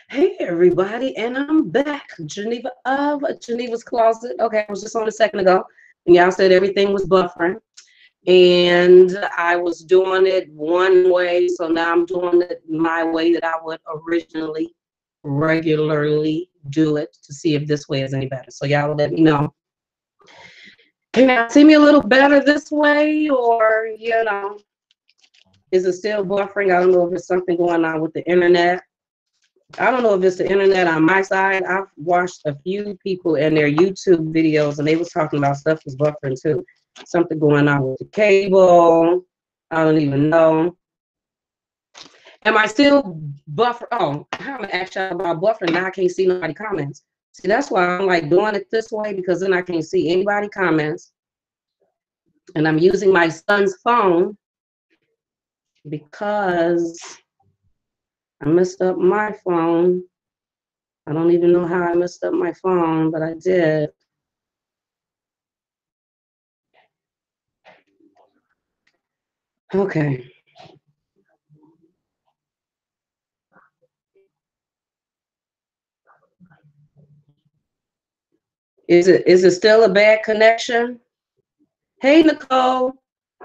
Hey everybody, and I'm back. Geneva of Geneva's Closet. Okay, I was just on a second ago, and y'all said everything was buffering, and I was doing it one way, so now I'm doing it my way that I would originally, regularly do it to see if this way is any better. So y'all let me know. Can y'all see me a little better this way, or is it still buffering? I don't know if there's something going on with the internet. I don't know if it's the internet on my side. I've watched a few people and their YouTube videos, and they was talking about stuff was buffering too. Something going on with the cable. I don't even know. Am I still buffer? Oh, I'm actually about buffering. Now I can't see nobody comments. See, that's why I'm like doing it this way, because then I can't see anybody comments. And I'm using my son's phone because I messed up my phone. I don't even know how I messed up my phone, but I did. Okay. Is it still a bad connection? Hey Nicole.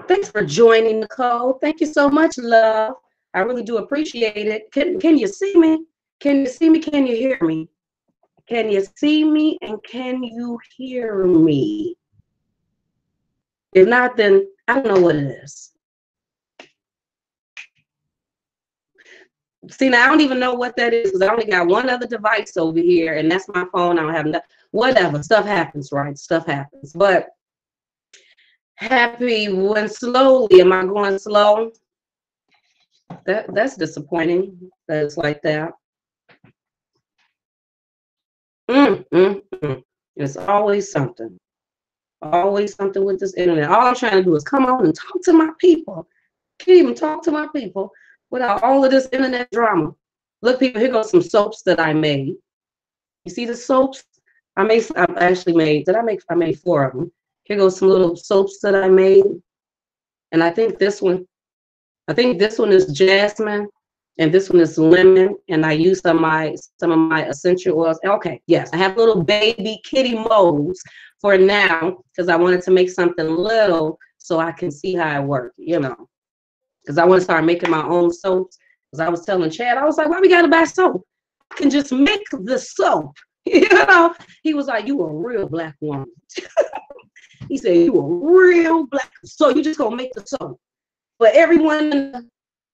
Thanks for joining, Nicole. Thank you so much, love. I really do appreciate it. Can you see me? Can you see me? Can you hear me? Can you see me and can you hear me? If not, then I don't know what it is. See, now I don't even know what that is because I only got one other device over here, and that's my phone. I don't have whatever. Stuff happens, right? Stuff happens. But happy when slowly. Am I going slow? That's disappointing that it's like that. Mm, mm, mm. It's always something. Always something with this internet. All I'm trying to do is come on and talk to my people. Can't even talk to my people without all of this internet drama. Look, people, here goes some soaps that I made. You see the soaps? I actually made, I made 4 of them. Here goes some little soaps that I made. And I think this one is jasmine and this one is lemon. And I use some of my essential oils. Okay, yes, I have little baby kitty molds for now because I wanted to make something little so I can see how it works, because I want to start making my own soaps. Because I was telling Chad, I was like, why we gotta buy soap? I can just make the soap. He was like, you a real black woman. He said, you a real black. So you just gonna make the soap. But everyone,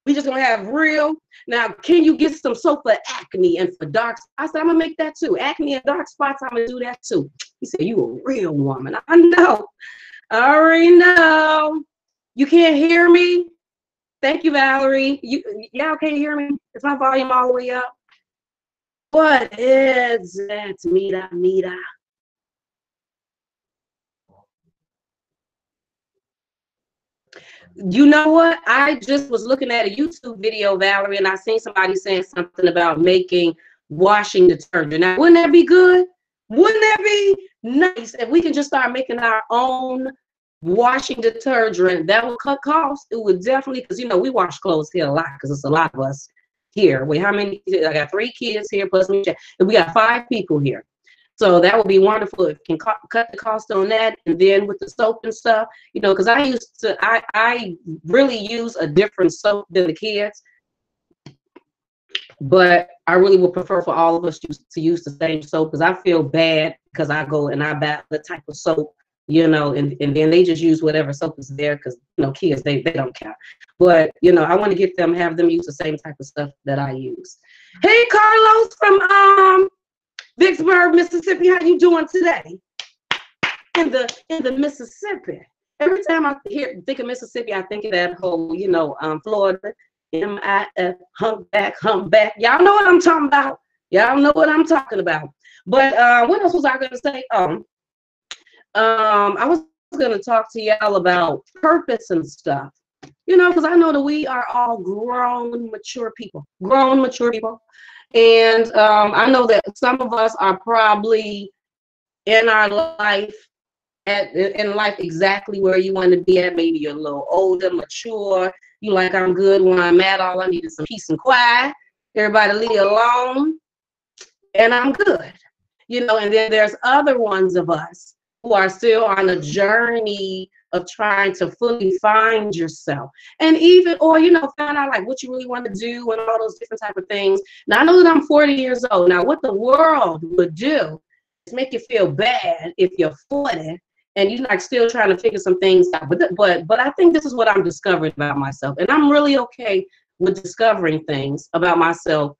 we just gonna have real. Now, can you get some soap for acne and for dark? I said, I'm gonna make that too. Acne and dark spots, I'm gonna do that too. He said, you a real woman. I know. I already know. You can't hear me? Thank you, Valerie. Y'all can't hear me? Is my volume all the way up? What is it, Mita? You know what? I just was looking at a YouTube video, Valerie, and I seen somebody saying something about making washing detergent. Now, wouldn't that be good? Wouldn't that be nice if we can just start making our own washing detergent? That would cut costs. It would definitely, because we wash clothes here a lot because it's a lot of us here. Wait, how many? I got 3 kids here plus me, and we got 5 people here. So that would be wonderful if you can cut the cost on that. And then with the soap and stuff, because I really use a different soap than the kids, but I really would prefer for all of us to use the same soap because I feel bad because I go and I buy the type of soap, and then they just use whatever soap is there because, kids, they don't care. But, I want to have them use the same type of stuff that I use. Hey, Carlos from Vicksburg, Mississippi, how you doing today? In the Mississippi. Every time I think of Mississippi, I think of that whole, Florida, MIF, humpback. Y'all know what I'm talking about. Y'all know what I'm talking about. But what else was I going to say? I was going to talk to y'all about purpose and stuff. Because I know that we are all grown, mature people. And I know that some of us are probably in our life, in life exactly where you want to be at. Maybe you're a little older, mature. You like, I'm good where I'm at. All I need is some peace and quiet. Everybody leave alone. and I'm good. And then there's other ones of us who are still on a journey of trying to fully find yourself, and even, or find out like what you really want to do and all those different type of things. Now I know that I'm 40 years old. Now what the world would do is make you feel bad if you're 40 and you're like still trying to figure some things out. But I think this is what I'm discovering about myself, and I'm really okay with discovering things about myself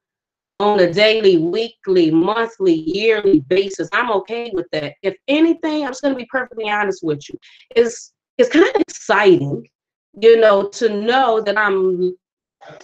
on a daily, weekly, monthly, yearly basis. I'm okay with that. If anything, I'm just going to be perfectly honest with you. It's kind of exciting, to know that I'm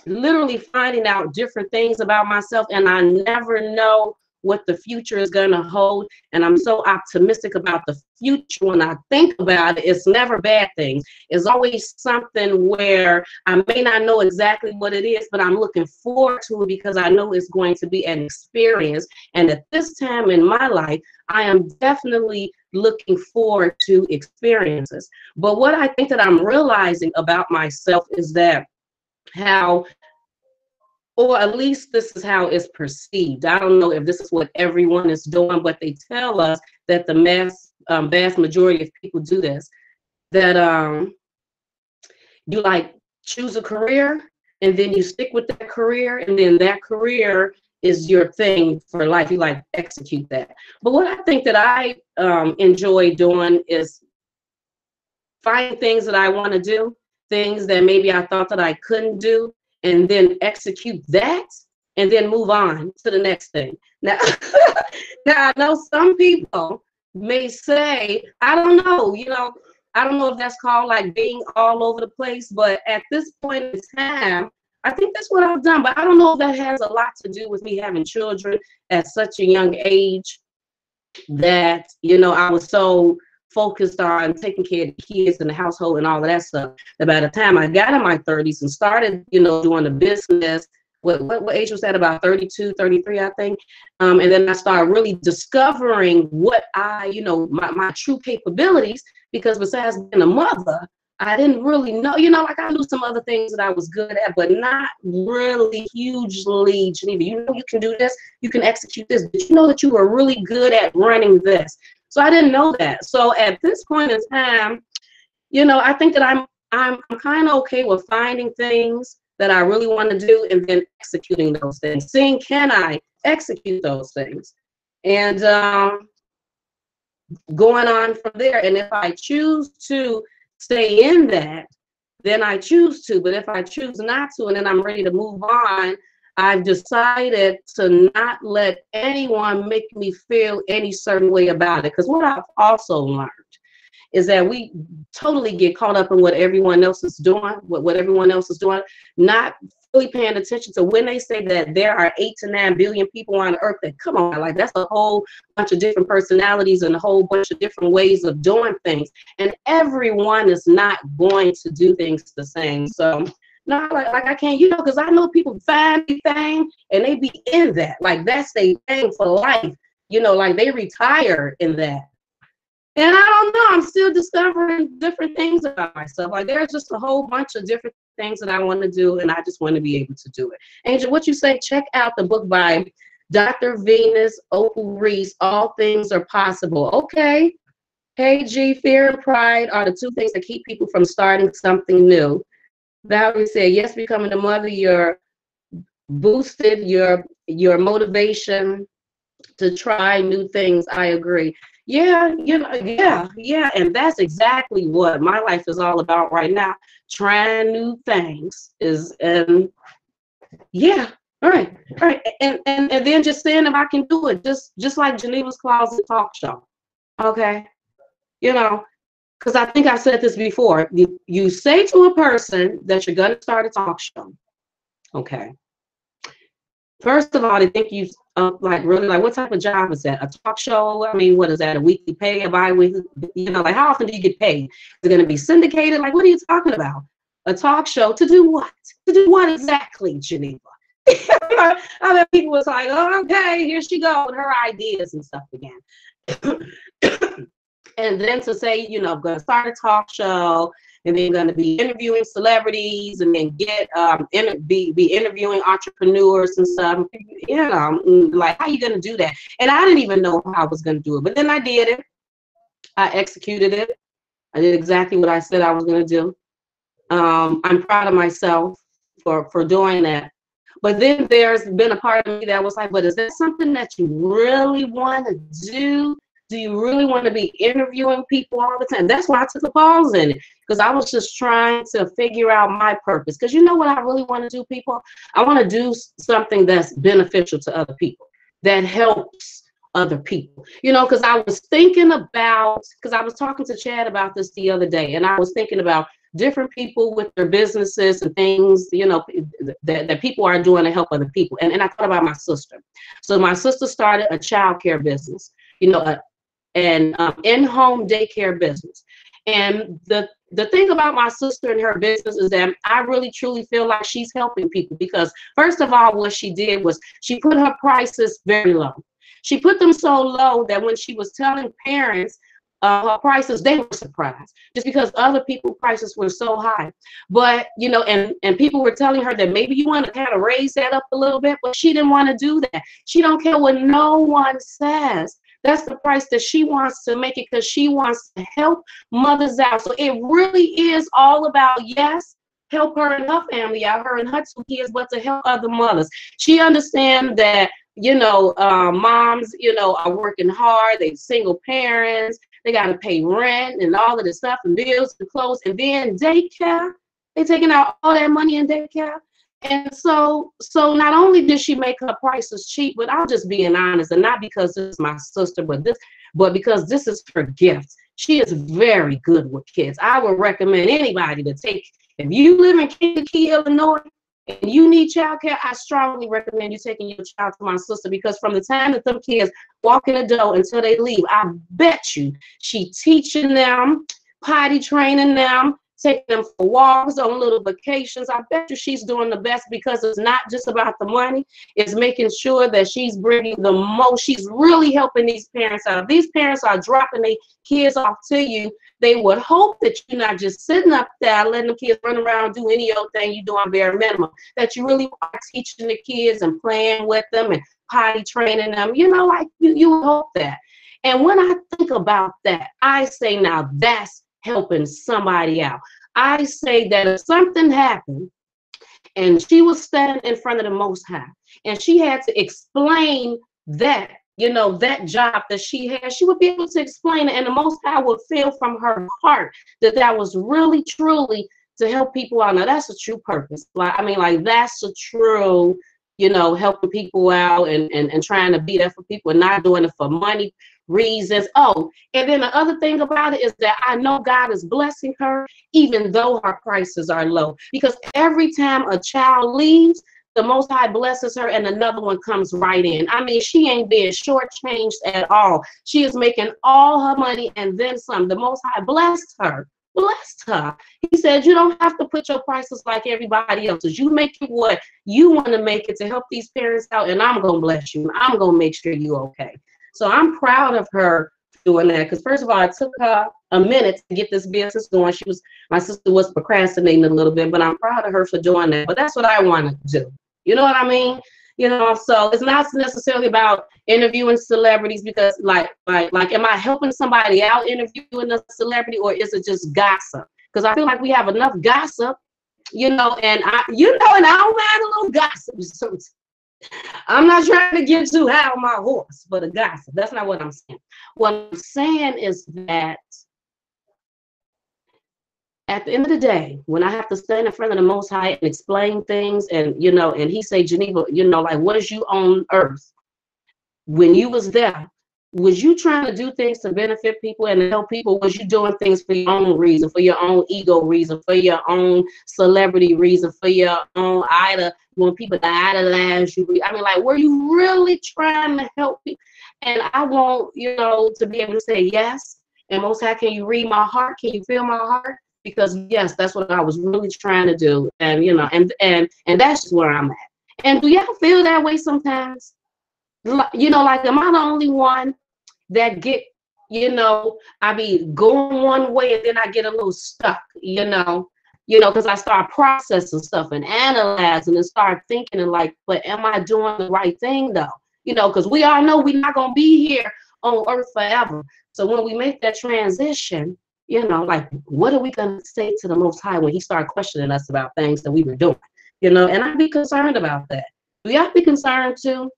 literally finding out different things about myself, and I never know what the future is going to hold. And I'm so optimistic about the future. When I think about it, it's never bad things. It's always something where I may not know exactly what it is, but I'm looking forward to it because I know it's going to be an experience. And at this time in my life, I am definitely looking forward to experiences. But what I think that I'm realizing about myself is that how, or at least this is how it's perceived. I don't know if this is what everyone is doing, but they tell us that the vast majority of people do this, that you like choose a career and then you stick with that career, and then that career is your thing for life. You like execute that. But what I think that I enjoy doing is finding things that I want to do, things that maybe I thought that I couldn't do, and then execute that, and then move on to the next thing. Now, now I know some people may say, I don't know, I don't know if that's called like being all over the place, but at this point in time, I think that's what I've done. But I don't know if that has a lot to do with me having children at such a young age, that, I was so focused on taking care of the kids and the household and all of that stuff, that by the time I got in my 30s and started, doing the business, what age was that? About 32, 33, I think. And then I started really discovering what my true capabilities, because besides being a mother, I didn't really know, like I knew some other things that I was good at, but not really hugely. Geneva, you can do this, you can execute this, but you know that you were really good at running this. So I didn't know that. So at this point in time, I think that I'm kind of okay with finding things that I really want to do and then executing those things. Seeing, can I execute those things? And going on from there. And if I choose to stay in that, then I choose to. But if I choose not to, and then I'm ready to move on, I've decided to not let anyone make me feel any certain way about it. Because what I've also learned is that we totally get caught up in what everyone else is doing, what everyone else is doing, not really paying attention to when they say that there are 8 to 9 billion people on earth. That, come on, like that's a whole bunch of different personalities and a whole bunch of different ways of doing things. And everyone is not going to do things the same. So no, like I can't, because I know people find a thing and they be in that. Like that's their thing for life. Like they retire in that. And I don't know, I'm still discovering different things about myself. Like there's just a whole bunch of different things that I want to do, and I just want to be able to do it. Angel, what you say? Check out the book by Dr. Venus Opal Reese, All Things Are Possible. Okay. Hey, G, fear and pride are the 2 things that keep people from starting something new. Valerie said, yes, becoming a mother, you're boosted your motivation to try new things. I agree. Yeah, yeah. And that's exactly what my life is all about right now. Trying new things yeah. All right. And then just seeing if I can do it. Just like Geneva's Closet talk show. Okay. Because I think I said this before. You say to a person that you're going to start a talk show. Okay. First of all, they think you really like, what type of job is that? A talk show? I mean, what is that? A weekly pay? A bi-weekly? Like how often do you get paid? Is it going to be syndicated? Like, what are you talking about? A talk show to do what? To do what exactly, Geneva? I mean, people was like, oh, okay, here she goes with her ideas and stuff again. And then to say, I'm going to start a talk show and then going to be interviewing celebrities, and then be interviewing entrepreneurs and stuff. You know, like, how you going to do that? And I didn't even know how I was going to do it, but then I did it. I executed it. I did exactly what I said I was going to do. I'm proud of myself for doing that. But then there's been a part of me that was like, but is that something that you really want to do? Do you really want to be interviewing people all the time? That's why I took a pause in it, because I was just trying to figure out my purpose. Because you know what I really want to do, people? I want to do something that's beneficial to other people, that helps other people. You know, because I was thinking about, because I was talking to Chad about this the other day, and I was thinking about different people with their businesses and things, you know, that people are doing to help other people. And I thought about my sister. So my sister started a child care business, you know, an in-home daycare business. And the thing about my sister and her business is that I really truly feel like she's helping people, because first of all, what she did was she put her prices very low. She put them so low that when she was telling parents her prices, they were surprised, just because other people's prices were so high. But, you know, and people were telling her that maybe you want to kind of raise that up a little bit, but she didn't want to do that. She don't care what no one says. That's the price that she wants to make it, because she wants to help mothers out. So it really is all about, yes, help her and her family out, her and her 2 kids, but to help other mothers. She understands that, you know, moms, you know, are working hard. They single parents. They got to pay rent and all of this stuff, and bills and clothes, and then daycare. They're taking out all that money in daycare. And so not only did she make her prices cheap, but I'm just being honest, and not because this is my sister, but because this is her gift. She is very good with kids. I would recommend anybody to take, if you live in Kankakee, Illinois, and you need childcare, I strongly recommend you taking your child to my sister, because from the time that them kids walk in the door until they leave, I bet you she teaching them, potty training them, taking them for walks, on little vacations. I bet you she's doing the best, because it's not just about the money. It's making sure that she's bringing the most. She's really helping these parents out. If these parents are dropping their kids off to you, they would hope that you're not just sitting up there letting the kids run around, do any old thing you're doing bare minimum, that you really are teaching the kids and playing with them and potty training them. You know, like you would hope that. And when I think about that, I say, now that's helping somebody out. I say that if something happened and she was standing in front of the Most High and she had to explain that, you know, that job that she had, she would be able to explain it, and the Most High would feel from her heart that that was really, truly to help people out. Now, that's a true purpose. Like, I mean, like, that's a true, you know, helping people out and trying to be there for people and not doing it for money reasons. Oh, and then the other thing about it is that I know God is blessing her, even though her prices are low, because every time a child leaves, the Most High blesses her and another one comes right in. I mean, she ain't being shortchanged at all. She is making all her money and then some. The Most High blessed her. Blessed her. He said, you don't have to put your prices like everybody else's. You make it what you want to make it to help these parents out, and I'm going to bless you. I'm going to make sure you're okay. So I'm proud of her doing that, because first of all, it took her a minute to get this business going. My sister was procrastinating a little bit, but I'm proud of her for doing that. But that's what I want to do. You know what I mean? You know, so it's not necessarily about interviewing celebrities, because like, am I helping somebody out interviewing a celebrity, or is it just gossip? Because I feel like we have enough gossip, you know, and I don't mind a little gossip. So I'm not trying to get too high on my horse for the gossip. That's not what I'm saying. What I'm saying is that at the end of the day, when I have to stand in front of the Most High and explain things, and, you know, and he say, Geneva, you know, like, what is you on earth? When you was there, was you trying to do things to benefit people and to help people? Was you doing things for your own reason, for your own ego reason, for your own celebrity reason, for your own when people idolize you? I mean, like, were you really trying to help people? And I want, you know, to be able to say yes. And Most High, can you read my heart? Can you feel my heart? Because yes, that's what I was really trying to do. And, you know, and that's just where I'm at. And do y'all feel that way sometimes? You know, like, am I the only one that get I be going one way and then I get a little stuck, because I start processing stuff and analyzing and start thinking and like, but am I doing the right thing though? Because we all know we're not gonna be here on earth forever. So when we make that transition, like what are we gonna say to the Most High when He started questioning us about things that we were doing? And I'd be concerned about that. Do y'all be concerned too?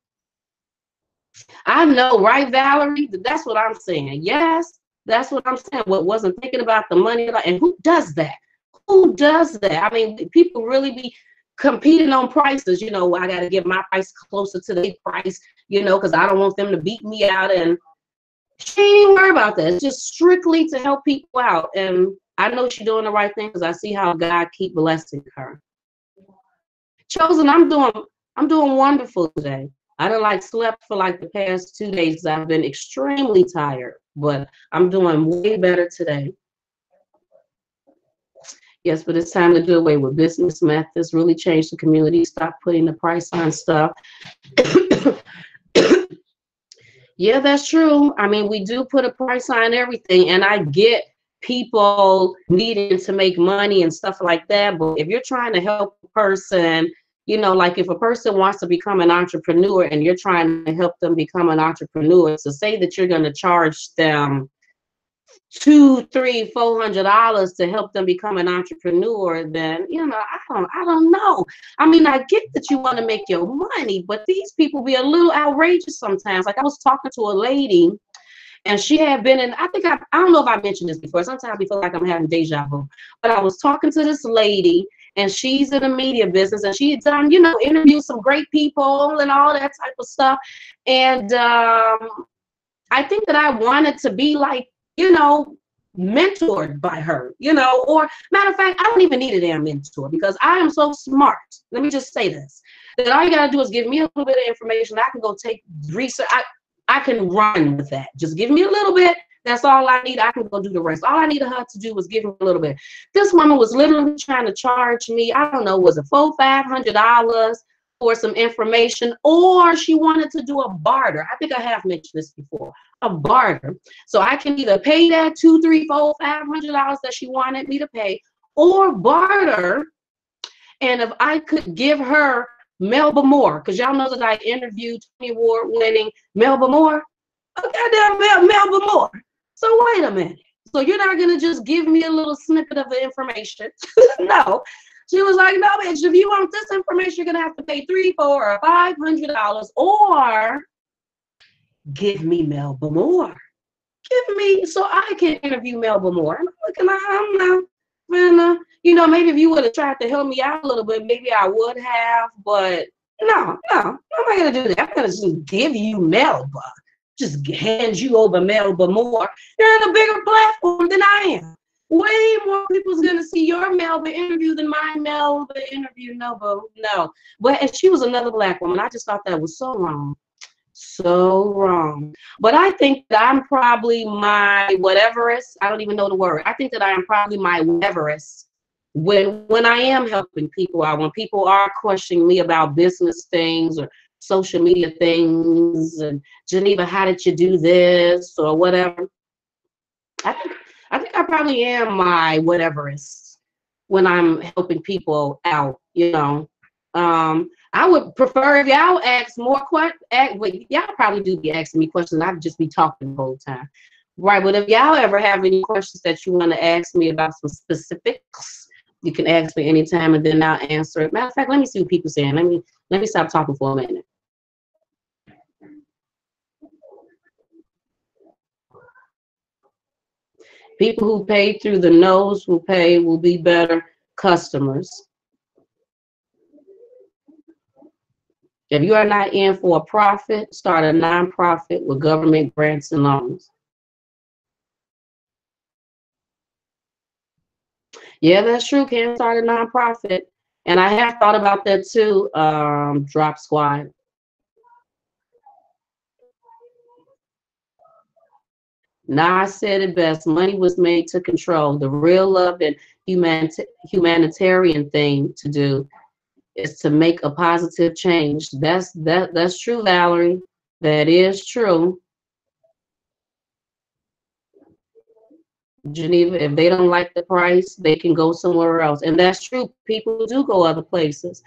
I know, right, Valerie? That's what I'm saying. Yes, that's what I'm saying. What wasn't thinking about the money, and who does that? Who does that? I mean, people really be competing on prices. I got to get my price closer to their price, because I don't want them to beat me out. And she ain't even worry about that. It's just strictly to help people out. And I know she's doing the right thing because I see how God keep blessing her. Chosen, I'm doing wonderful today. I done like slept for like the past 2 days because I've been extremely tired, but I'm doing way better today. Yes, but it's time to do away with business methods, really change the community, stop putting the price on stuff. Yeah, that's true. I mean, we do put a price on everything, and I get people needing to make money and stuff like that. But if you're trying to help a person, like if a person wants to become an entrepreneur and you're trying to help them become an entrepreneur, so say that you're going to charge them $200, $300, $400 to help them become an entrepreneur, then I don't know. I mean, I get that you want to make your money, but these people be a little outrageous sometimes. Like I was talking to a lady, and she had been in, I don't know if I mentioned this before. Sometimes I feel like I'm having deja vu. But I was talking to this lady, and she's in the media business, and she had done, interviewed some great people and all that type of stuff. And I think that I wanted to be like, mentored by her, or matter of fact, I don't even need a damn mentor because I am so smart. Let me just say this, that all you got to do is give me a little bit of information. I can go take research. I can run with that. Just give me a little bit. That's all I need. I can go do the rest. All I needed her to do was give me a little bit. This woman was literally trying to charge me, I don't know, was it $400-$500 for some information, or she wanted to do a barter. I think I have mentioned this before, a barter. So I can either pay that $200, $300, $400, $500 that she wanted me to pay, or barter. And if I could give her Melba Moore, because y'all know that I interviewed Tony Award winning Melba Moore. Goddamn Melba Moore. So wait a minute. So you're not gonna just give me a little snippet of the information? No. She was like, no, bitch, if you want this information, you're gonna have to pay $300, $400, or $500, or give me Melba Moore. Give me so I can interview Melba Moore. And I'm looking at maybe if you would have tried to help me out a little bit, maybe I would have, but no, I'm not gonna do that. I'm gonna just give you Melba. Just hand you over Melba Moore. You're in a bigger platform than I am. Way more people's gonna see your Melba interview than my Melba interview. No. But and she was another Black woman. I just thought that was so wrong. So wrong. But I think that I'm probably my whateverist. I don't even know the word. I think that I am probably my whateverist when I am helping people out, when people are questioning me about business things or social media things, and Geneva, how did you do this or whatever. I think I probably am my whateverist when I'm helping people out, I would prefer if y'all ask more questions. Y'all probably do be asking me questions. I'd just be talking the whole time. Right, but if y'all ever have any questions that you want to ask me about some specifics, you can ask me anytime and then I'll answer it. Matter of fact, let me see what people are saying. Let me stop talking for a minute. People who pay through the nose will be better customers. If you are not in for a profit, start a nonprofit with government grants and loans. Yeah, that's true. Can start a nonprofit. And I have thought about that too, Drop Squad. Nas said it best. Money was made to control. The real love and humanitarian thing to do is to make a positive change. That's true, Valerie. That is true. Geneva, if they don't like the price, they can go somewhere else. And that's true. People do go other places.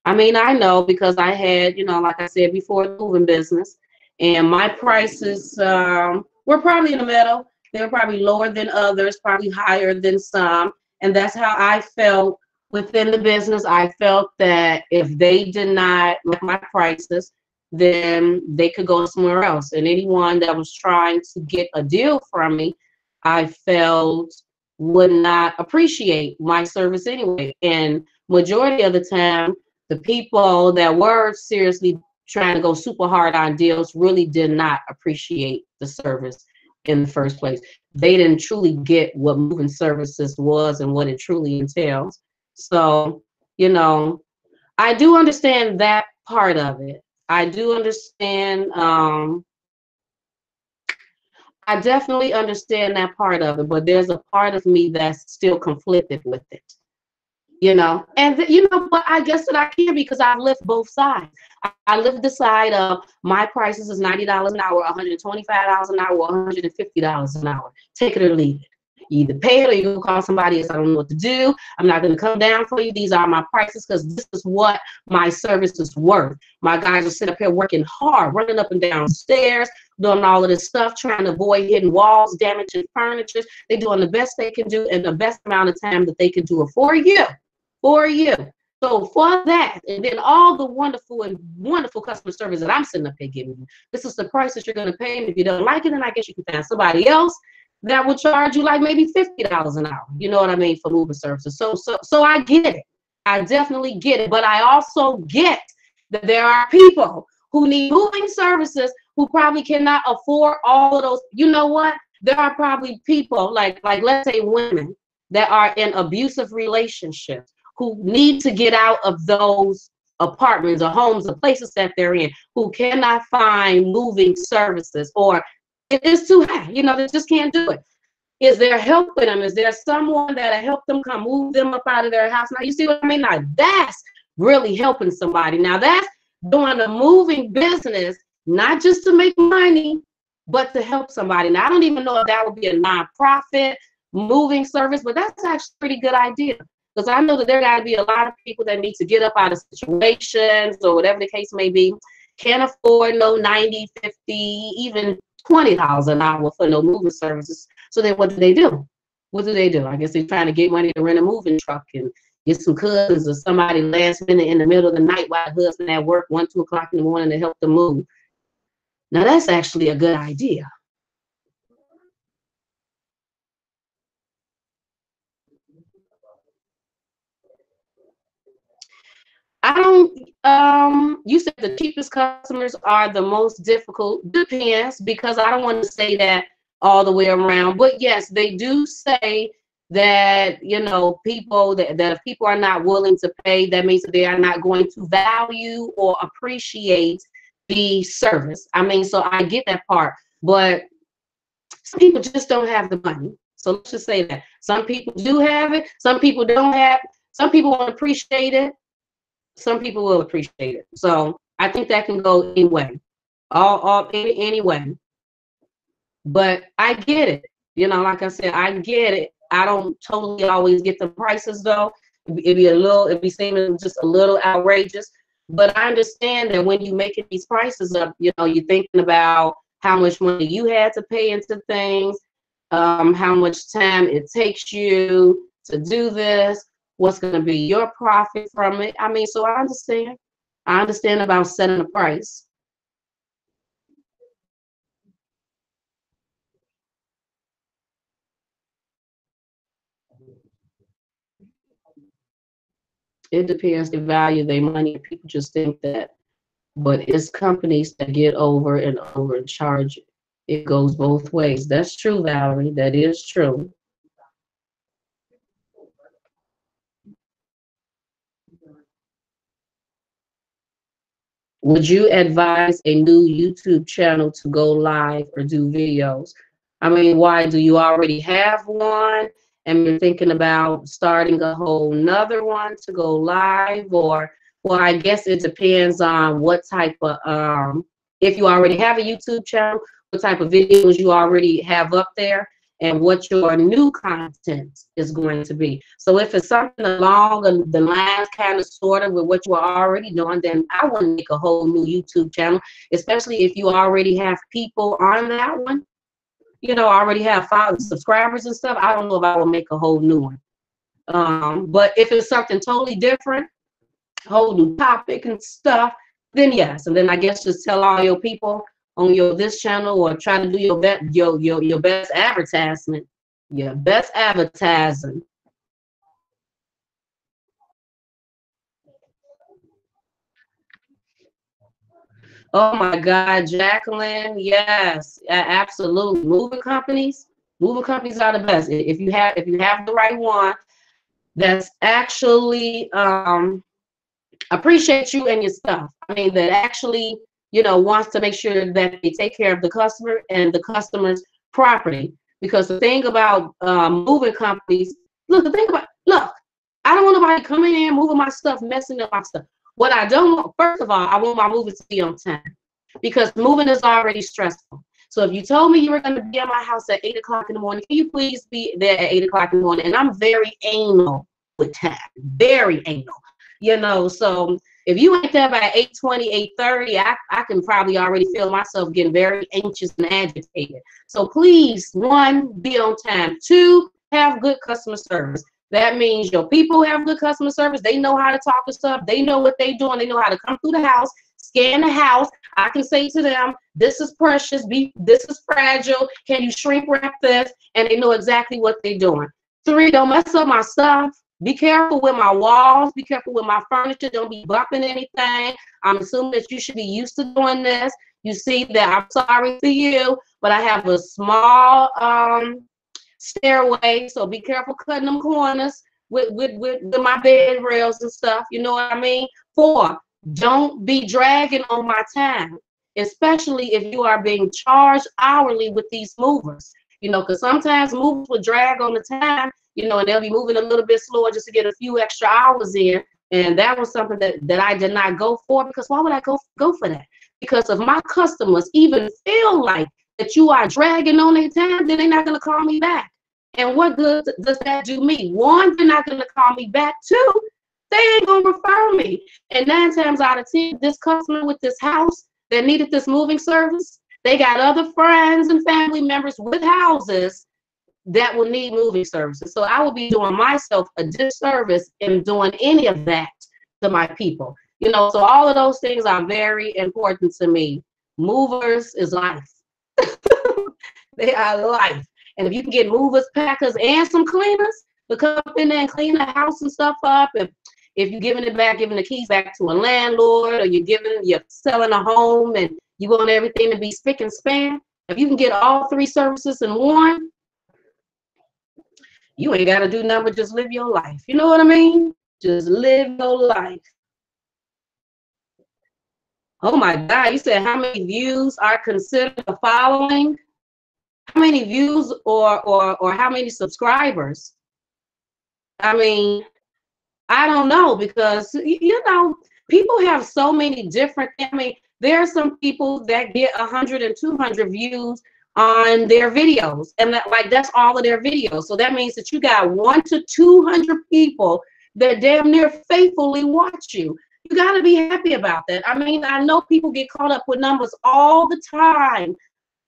I mean, I know because I had, like I said before, the moving business, and my prices were probably in the middle. They were probably lower than others, probably higher than some. And that's how I felt within the business. I felt that if they did not like my prices, then they could go somewhere else. And anyone that was trying to get a deal from me, I felt would not appreciate my service anyway. And majority of the time, the people that were seriously trying to go super hard on deals really did not appreciate the service in the first place. They didn't truly get what moving services was and what it truly entails. So, I do understand that part of it. I do understand. I definitely understand that part of it, but there's a part of me that's still conflicted with it. But I guess that I can because I've lived both sides. I lived the side of my prices is $90 an hour, $125 an hour, $150 an hour. Take it or leave it. You either pay it or you go call somebody else. I don't know what to do. I'm not going to come down for you. These are my prices because this is what my service is worth. My guys will sit up here working hard, running up and down stairs, doing all of this stuff, trying to avoid hitting walls, damaging furniture. They're doing the best they can do in the best amount of time that they can do it for you. For you. So for that, and then all the wonderful customer service that I'm sitting up here giving you, this is the price that you're going to pay. And if you don't like it, then I guess you can find somebody else that will charge you like maybe $50 an hour. You know what I mean, for moving services. So I get it. I definitely get it. But I also get that there are people who need moving services who probably cannot afford all of those. You know what? There are probably people like let's say women that are in abusive relationships who need to get out of those apartments or homes or places that they're in, who cannot find moving services, or it is too high. They just can't do it. Is there helping them? Is there someone that'll help them come move them up out of their house? Now, you see what I mean? Now, that's really helping somebody. Now, that's doing a moving business, not just to make money, but to help somebody. Now, I don't even know if that would be a nonprofit moving service, but that's actually a pretty good idea. Because I know that there got to be a lot of people that need to get up out of situations or whatever the case may be, can't afford no 90, 50, even $20 an hour for no moving services. So then what do they do? What do they do? I guess they're trying to get money to rent a moving truck and get some cousins or somebody last minute in the middle of the night while the husband at work 1, 2 o'clock in the morning to help them move. Now that's actually a good idea. You said the cheapest customers are the most difficult. Depends, because I don't want to say that all the way around. But yes, they do say that, people that if people are not willing to pay, that means that they are not going to value or appreciate the service. I mean, so I get that part, but some people just don't have the money. So let's just say that some people do have it, some people don't have, some people won't appreciate it. Some people will appreciate it. So I think that can go anyway, any way. But I get it. Like I said, I get it. I don't totally always get the prices though. It'd be seeming just a little outrageous. But I understand that when you're making these prices up, you're thinking about how much money you had to pay into things, how much time it takes you to do this. What's going to be your profit from it? I mean, so I understand. I understand about setting a price. It depends. They value their money. People just think that. But it's companies that get over and over and charge. It goes both ways. That's true, Valerie. That is true. Would you advise a new YouTube channel to go live or do videos? I mean, why? Do you already have one and you're thinking about starting a whole nother one to go live? Or, well, I guess it depends on what type of, if you already have a YouTube channel, what type of videos you already have up there. and what your new content is going to be. So if it's something along the lines kind of sort of with what you are already doing, then I wouldn't make a whole new YouTube channel, especially if you already have people on that one, you know, already have 5 subscribers and stuff. I don't know if I will make a whole new one. But if it's something totally different, whole new topic and stuff, then yes. And then I guess just tell all your people on your this channel, or try to do your best, your best advertisement, your best advertising. Oh my God, Jacqueline, yes, absolutely. Moving companies are the best. If you have the right one, that's actually appreciate you and your stuff. I mean, that actually, you know, wants to make sure that they take care of the customer and the customer's property. Because the thing about moving companies, look, I don't want nobody coming in, moving my stuff, messing up my stuff. What I don't want, first of all, I want my moving to be on time, because moving is already stressful. So if you told me you were going to be at my house at 8 o'clock in the morning, can you please be there at 8 o'clock in the morning? And I'm very anal with time, very anal. You know, so if you ain't there by 8:20, 8:30, I can probably already feel myself getting very anxious and agitated. So please, 1, be on time. 2, have good customer service. That means your people have good customer service. They know how to talk to stuff. They know what they're doing. They know how to come through the house, scan the house. I can say to them, this is precious, this is fragile. Can you shrink wrap this? And they know exactly what they're doing. 3, don't mess up my stuff. Be careful with my walls. Be careful with my furniture. Don't be bumping anything. I'm assuming that you should be used to doing this. You see that I'm sorry for you, but I have a small stairway, so be careful cutting them corners with my bed rails and stuff. You know what I mean? 4, don't be dragging on my time, especially if you are being charged hourly with these movers. You know, because sometimes movers will drag on the time, you know, and they'll be moving a little bit slower just to get a few extra hours in. And that was something that I did not go for, because why would I go for that? Because if my customers even feel like that you are dragging on their time, then they're not going to call me back. And what good does that do me? 1, they're not going to call me back. 2, they ain't going to refer me. And 9 times out of 10, this customer with this house that needed this moving service, they got other friends and family members with houses that will need moving services. So I will be doing myself a disservice in doing any of that to my people. You know, so all of those things are very important to me. Movers is life. They are life. And if you can get movers, packers, and some cleaners to come up in there and clean the house and stuff up, and if you're giving the keys back to a landlord, or you're selling a home and you want everything to be spick and span, if you can get all 3 services in one, you ain't got to do nothing but just live your life. You know what I mean? Just live your life. Oh my God, you said how many views are considered a following? How many views or how many subscribers? I mean, I don't know, because, you know, people have so many different, I mean, there are some people that get 100 and 200 views on their videos, and that's all of their videos. So that means that you got 100 to 200 people that damn near faithfully watch you. You got to be happy about that. I mean, I know people get caught up with numbers all the time,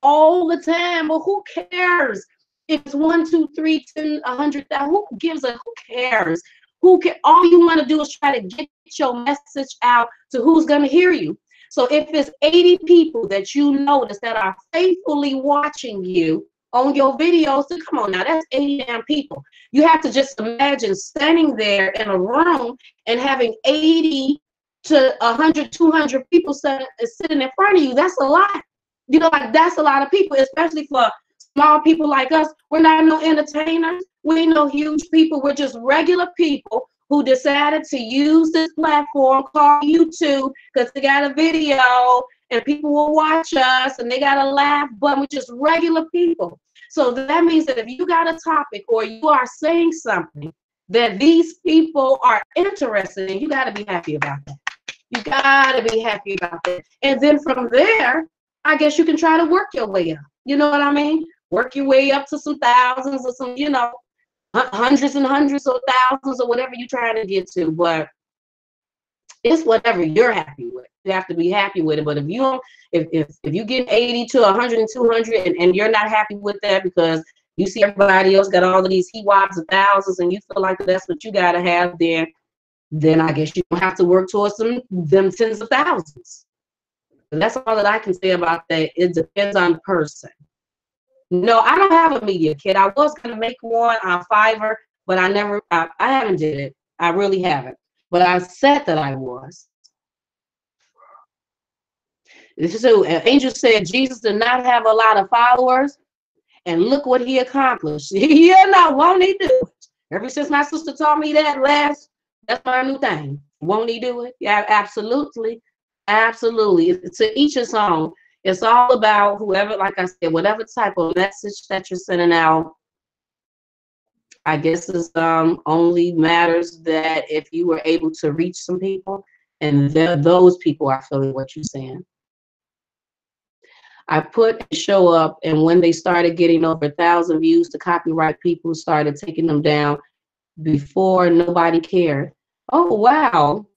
but who cares? If it's 1, 2, 3, 10, 100,000, who gives a, who cares? All you want to do is try to get your message out to who's going to hear you. So if it's 80 people that you notice that are faithfully watching you on your videos, so come on now, that's 80 damn people. You have to just imagine standing there in a room and having 80 to 100, 200 people sitting in front of you. That's a lot. You know, like, that's a lot of people, especially for small people like us. We're not no entertainers. We ain't no huge people. We're just regular people who decided to use this platform called YouTube because they got a video and people will watch us and they got a laugh button. We're just regular people. So that means that if you got a topic or you are saying something that these people are interested in, you got to be happy about that. You got to be happy about that. And then from there, I guess you can try to work your way up. You know what I mean? work your way up to some thousands or some, hundreds and hundreds of thousands or whatever you're trying to get to. But it's whatever you're happy with. You have to be happy with it. But if you don't, if you get 80 to 100 and 200 and you're not happy with that because you see everybody else got all of these heat-wobs of thousands and you feel like that's what you got to have, then I guess you don't have to work towards them tens of thousands. But that's all that I can say about that. It depends on the person. No, I don't have a media kit. I was going to make one on Fiverr, but I haven't did it. I really haven't. But I said that I was. So Angel said Jesus did not have a lot of followers, and look what he accomplished. Won't he do it? Ever since my sister taught me that's my new thing. Won't he do it? Yeah, absolutely. Absolutely. To each his own. It's all about whoever, like I said, whatever type of message that you're sending out. I guess it's only matters that if you were able to reach some people, and those people are feeling what you're saying. I put a show up, and when they started getting over 1,000 views, the copyright people started taking them down. Before, nobody cared. Oh, wow.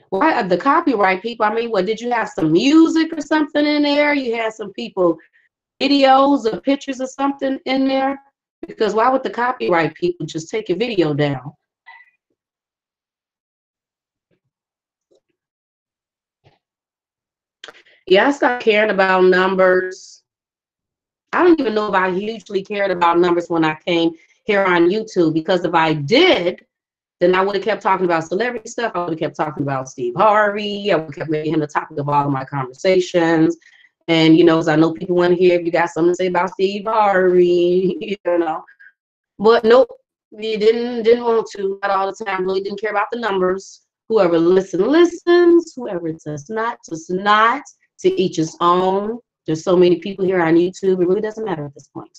Why the copyright people? I mean, what, did you have some music or something in there? You had some people, videos or pictures or something in there? Because why would the copyright people just take your video down? Yeah, I stopped caring about numbers. I don't even know if I hugely cared about numbers when I came here on YouTube, because if I did, then I would have kept talking about celebrity stuff. I would have kept talking about Steve Harvey. I would have kept making him the topic of all of my conversations. And, as I know people want to hear if you got something to say about Steve Harvey, But nope, you didn't want to, not all the time. Really didn't care about the numbers. Whoever listens. Whoever does not, does not. To each his own. There's so many people here on YouTube. It really doesn't matter at this point.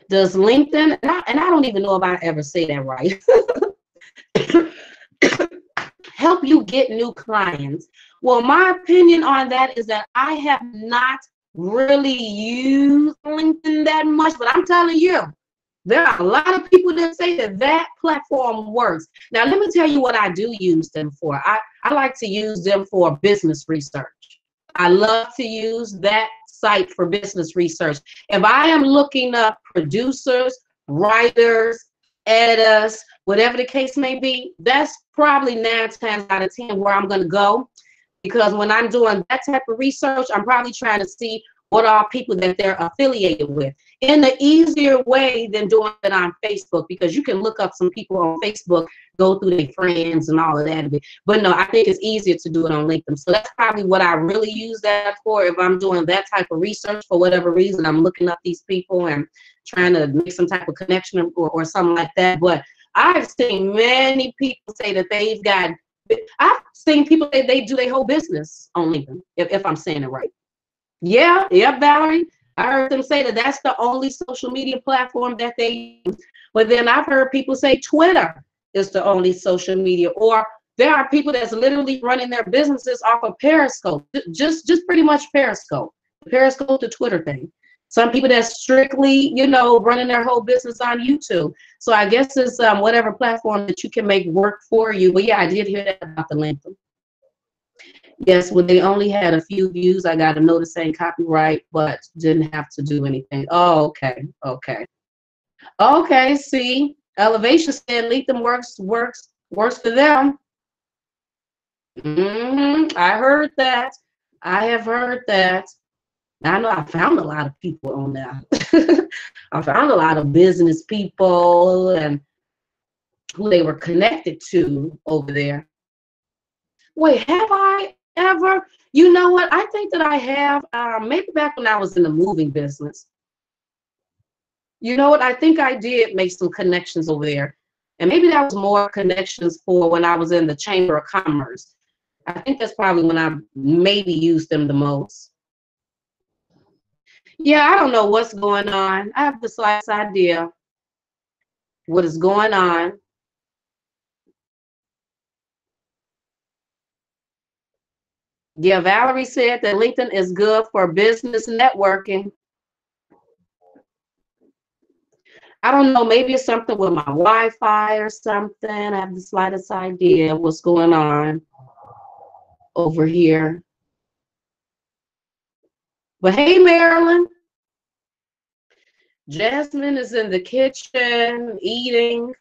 Does LinkedIn, and I don't even know if I ever say that right, help you get new clients? Well, my opinion on that is that I have not really used LinkedIn that much, but I'm telling you, there are a lot of people that say that platform works. Now, let me tell you what I do use them for. I like to use them for business research. I love to use that site for business research. If I am looking up producers, writers, editors, whatever the case may be, that's probably 9 times out of 10 where I'm going to go. Because when I'm doing that type of research, I'm probably trying to see what are people that they're affiliated with in an easier way than doing it on Facebook, because you can look up some people on Facebook, go through their friends and all of that. But no, I think it's easier to do it on LinkedIn. So that's probably what I really use that for. If I'm doing that type of research for whatever reason, I'm looking up these people and trying to make some type of connection or something like that. But I've seen many people say that I've seen people say they do their whole business on LinkedIn, if I'm saying it right. Yeah, Valerie. I heard them say that that's the only social media platform that they use. But then I've heard people say Twitter is the only social media, or there are people that's literally running their businesses off of Periscope, just pretty much Periscope to Twitter thing. Some people that's strictly, running their whole business on YouTube. So I guess it's whatever platform that you can make work for you. But yeah, I did hear that about the LinkedIn. Yes, when they only had a few views, I got a notice saying copyright, but didn't have to do anything. Oh, okay. Okay, see, Elevation said LinkedIn works for them. I heard that. I have heard that. I know I found a lot of people on that. I found a lot of business people and who they were connected to over there. Wait, have I ever? You know what? I think that I have, maybe back when I was in the moving business. You know what? I think I did make some connections over there. And maybe that was more connections for when I was in the Chamber of Commerce. I think that's probably when I maybe used them the most. Yeah, I don't know what's going on. I have the slightest idea what is going on. Yeah, Valerie said that LinkedIn is good for business networking. I don't know, maybe it's something with my Wi-Fi or something. I have the slightest idea what's going on over here. But hey, Marilyn, Jasmine is in the kitchen eating.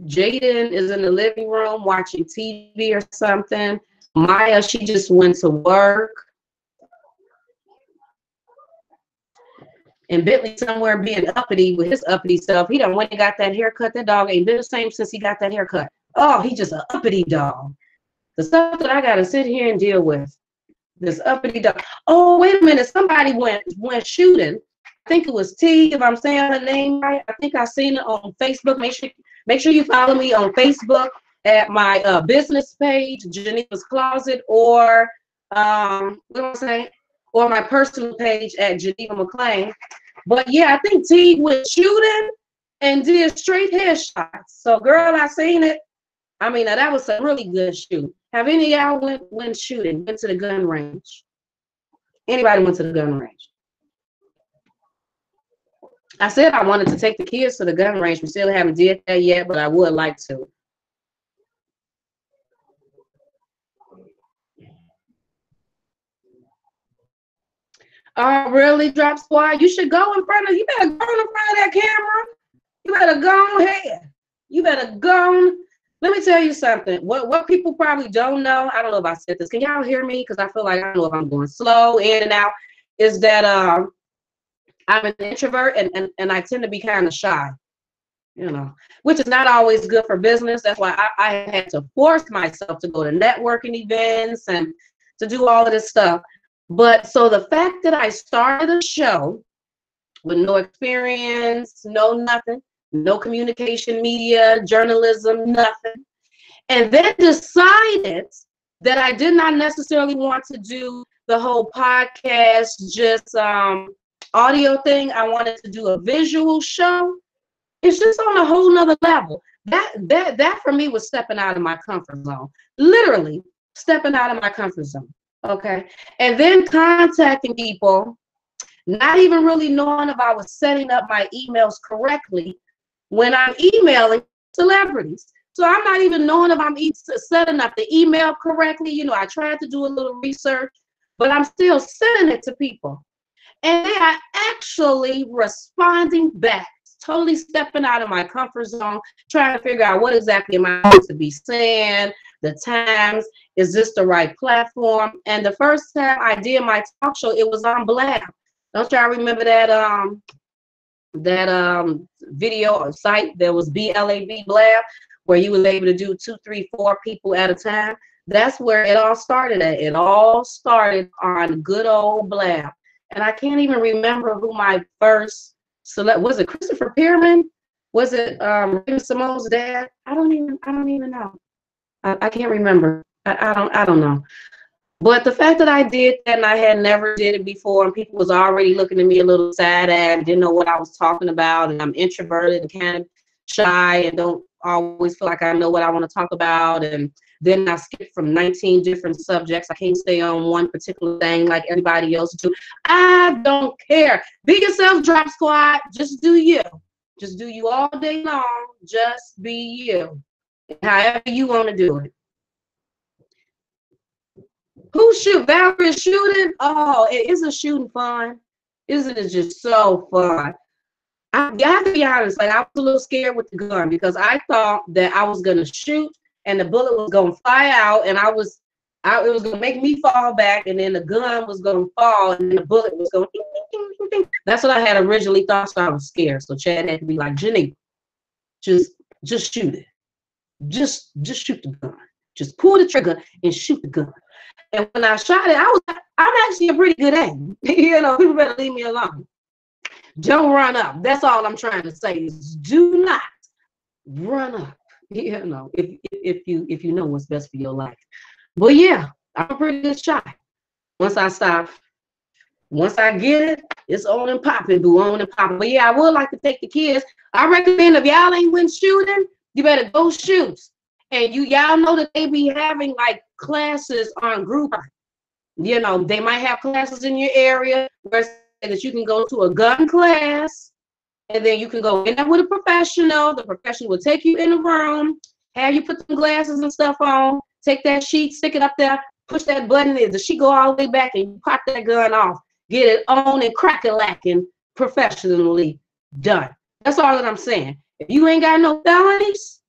Jaden is in the living room watching TV or something. Maya, she just went to work. And Bentley somewhere being uppity with his uppity stuff. He done went and got that haircut. That dog ain't been the same since he got that haircut. Oh, he just an uppity dog. The stuff that I gotta sit here and deal with. This uppity dog. Oh, wait a minute. Somebody went shooting. I think it was T, if I'm saying her name right. I think I seen it on Facebook. Make sure you follow me on Facebook at my business page, Geneva's Closet, or what do I say? Or my personal page at Geneva McLean. But yeah, I think T went shooting and did straight headshots. So girl, I seen it. I mean, now that was a really good shoot. Have any of y'all went shooting, went to the gun range? Anybody went to the gun range? I said I wanted to take the kids to the gun range. We still haven't did that yet, but I would like to. Oh, really, Drop Squad? You should go in front of, you better go in front of that camera. You better go ahead. You better go. Let me tell you something. What people probably don't know, I don't know if I said this. Can y'all hear me? Because I feel like I don't know if I'm going slow in and out. Is that I'm an introvert and I tend to be kind of shy, you know, which is not always good for business. That's why I had to force myself to go to networking events and to do all of this stuff. But so the fact that I started a show with no experience, no nothing, no communication, media, journalism, nothing, and then decided that I did not necessarily want to do the whole podcast, just audio thing. I wanted to do a visual show. It's just on a whole nother level. That for me was stepping out of my comfort zone. Literally stepping out of my comfort zone. Okay. And then contacting people, not even really knowing if I was setting up my emails correctly when I'm emailing celebrities. So I'm not even knowing if I'm setting up the email correctly. You know, I tried to do a little research, but I'm still sending it to people. And they are actually responding back, totally stepping out of my comfort zone, trying to figure out what exactly am I going to be saying, the times, is this the right platform? And the first time I did my talk show, it was on Blab. Don't y'all remember that video or site that was BLAB Blab, where you was able to do 2, 3, 4 people at a time? That's where it all started at. It all started on good old Blab. And I can't even remember who my first was it Christopher Pearman? Was it Raymond Simone's dad? I don't even know. I can't remember. I don't know. But the fact that I did that and I had never did it before, and people was already looking at me a little sad and didn't know what I was talking about, and I'm introverted and kind of shy and don't always feel like I know what I want to talk about, and then I skip from 19 different subjects. I can't stay on one particular thing like everybody else do. I don't care. Be yourself, Drop Squad. Just do you. Just do you all day long. Just be you. However you want to do it. Who shoot? Valerie shooting? Oh, isn't shooting fun? Isn't it just so fun? I have to be honest, like I was a little scared with the gun because I thought that I was gonna shoot and the bullet was gonna fly out and it was gonna make me fall back and then the gun was gonna fall and the bullet was going ding, ding, ding, ding. That's what I had originally thought, so I was scared. So Chad had to be like, Jenny, just shoot it. Just shoot the gun. Just pull the trigger and shoot the gun. And when I shot it, I'm actually a pretty good aim. You know, people better leave me alone. Don't run up. That's all I'm trying to say is do not run up. You know, if you know what's best for your life. But yeah, I'm a pretty good shot. Once I stop, once I get it, it's on and popping, boo, on and popping. But yeah, I would like to take the kids. I recommend if y'all ain't went shooting, you better go shoot. And y'all know that they be having like classes on group. You know, they might have classes in your area where that you can go to a gun class, and then you can go in there with a professional. The professional will take you in the room, have you put some glasses and stuff on, take that sheet, stick it up there, push that button, the sheet go all the way back, and you pop that gun off, get it on and crack-a-lacking professionally done. That's all that I'm saying. If you ain't got no felonies,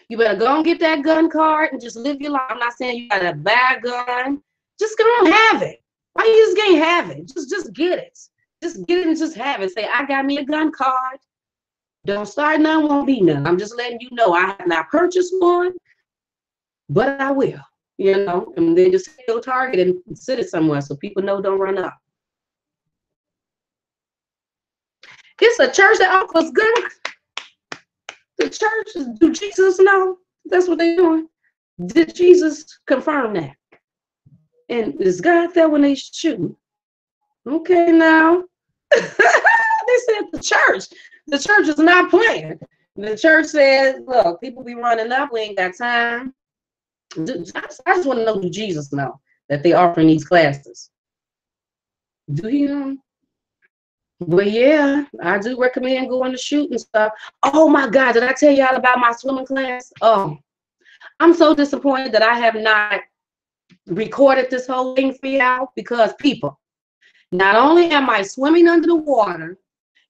you better go and get that gun card and just live your life. I'm not saying you gotta buy a gun. Just go and have it. Why you just can't have it? Just get it. Just get it and just have it. Say, I got me a gun card. Don't start none, won't be none. I'm just letting you know I have not purchased one, but I will. You know, and then just go Target and sit it somewhere so people know don't run up. It's a church that offers gun. The church, do Jesus know? That's what they're doing. Did Jesus confirm that? And is God there when they shooting? Okay, now. They said the church. The church is not playing. The church says, look, people be running up. We ain't got time. I just want to know, do Jesus know that they offering these classes? Do he know? Well, yeah, I do recommend going to shoot and stuff. Oh my God, did I tell y'all about my swimming class? Oh, I'm so disappointed that I have not recorded this whole thing for y'all, because people, not only am I swimming under the water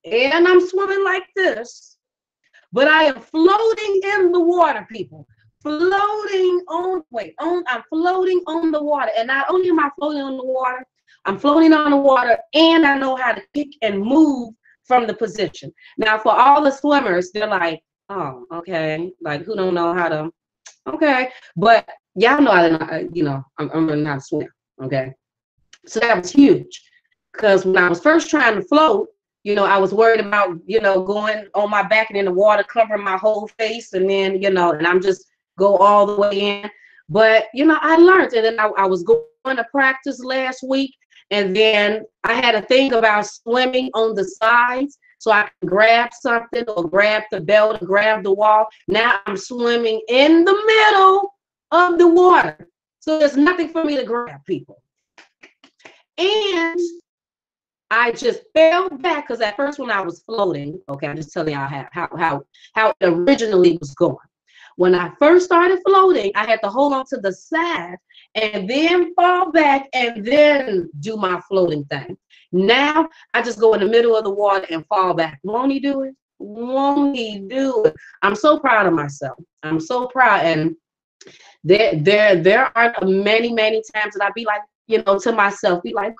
and I'm swimming like this, but I am floating in the water, people. Floating on, I'm floating on the water. And not only am I floating on the water, I'm floating on the water, and I know how to kick and move from the position. Now, for all the swimmers, they're like, oh, okay, like who don't know how to, okay. But y'all know I'm learning how to swim, okay? So that was huge, because when I was first trying to float, you know, I was worried about, you know, going on my back and in the water, covering my whole face, and then, you know, and I'm just go all the way in. But, you know, I learned, and then I was going to practice last week, and then I had to think about swimming on the sides so I can grab something or grab the belt or grab the wall. Now I'm swimming in the middle of the water. So there's nothing for me to grab, people. And I just fell back, because at first when I was floating, okay, I'm just telling y'all how it originally was going. When I first started floating, I had to hold on to the side and then fall back and then do my floating thing. Now I just go in the middle of the water and fall back. Won't he do it? Won't he do it? I'm so proud of myself. I'm so proud. And there are many times that I be like, you know, to myself, be like,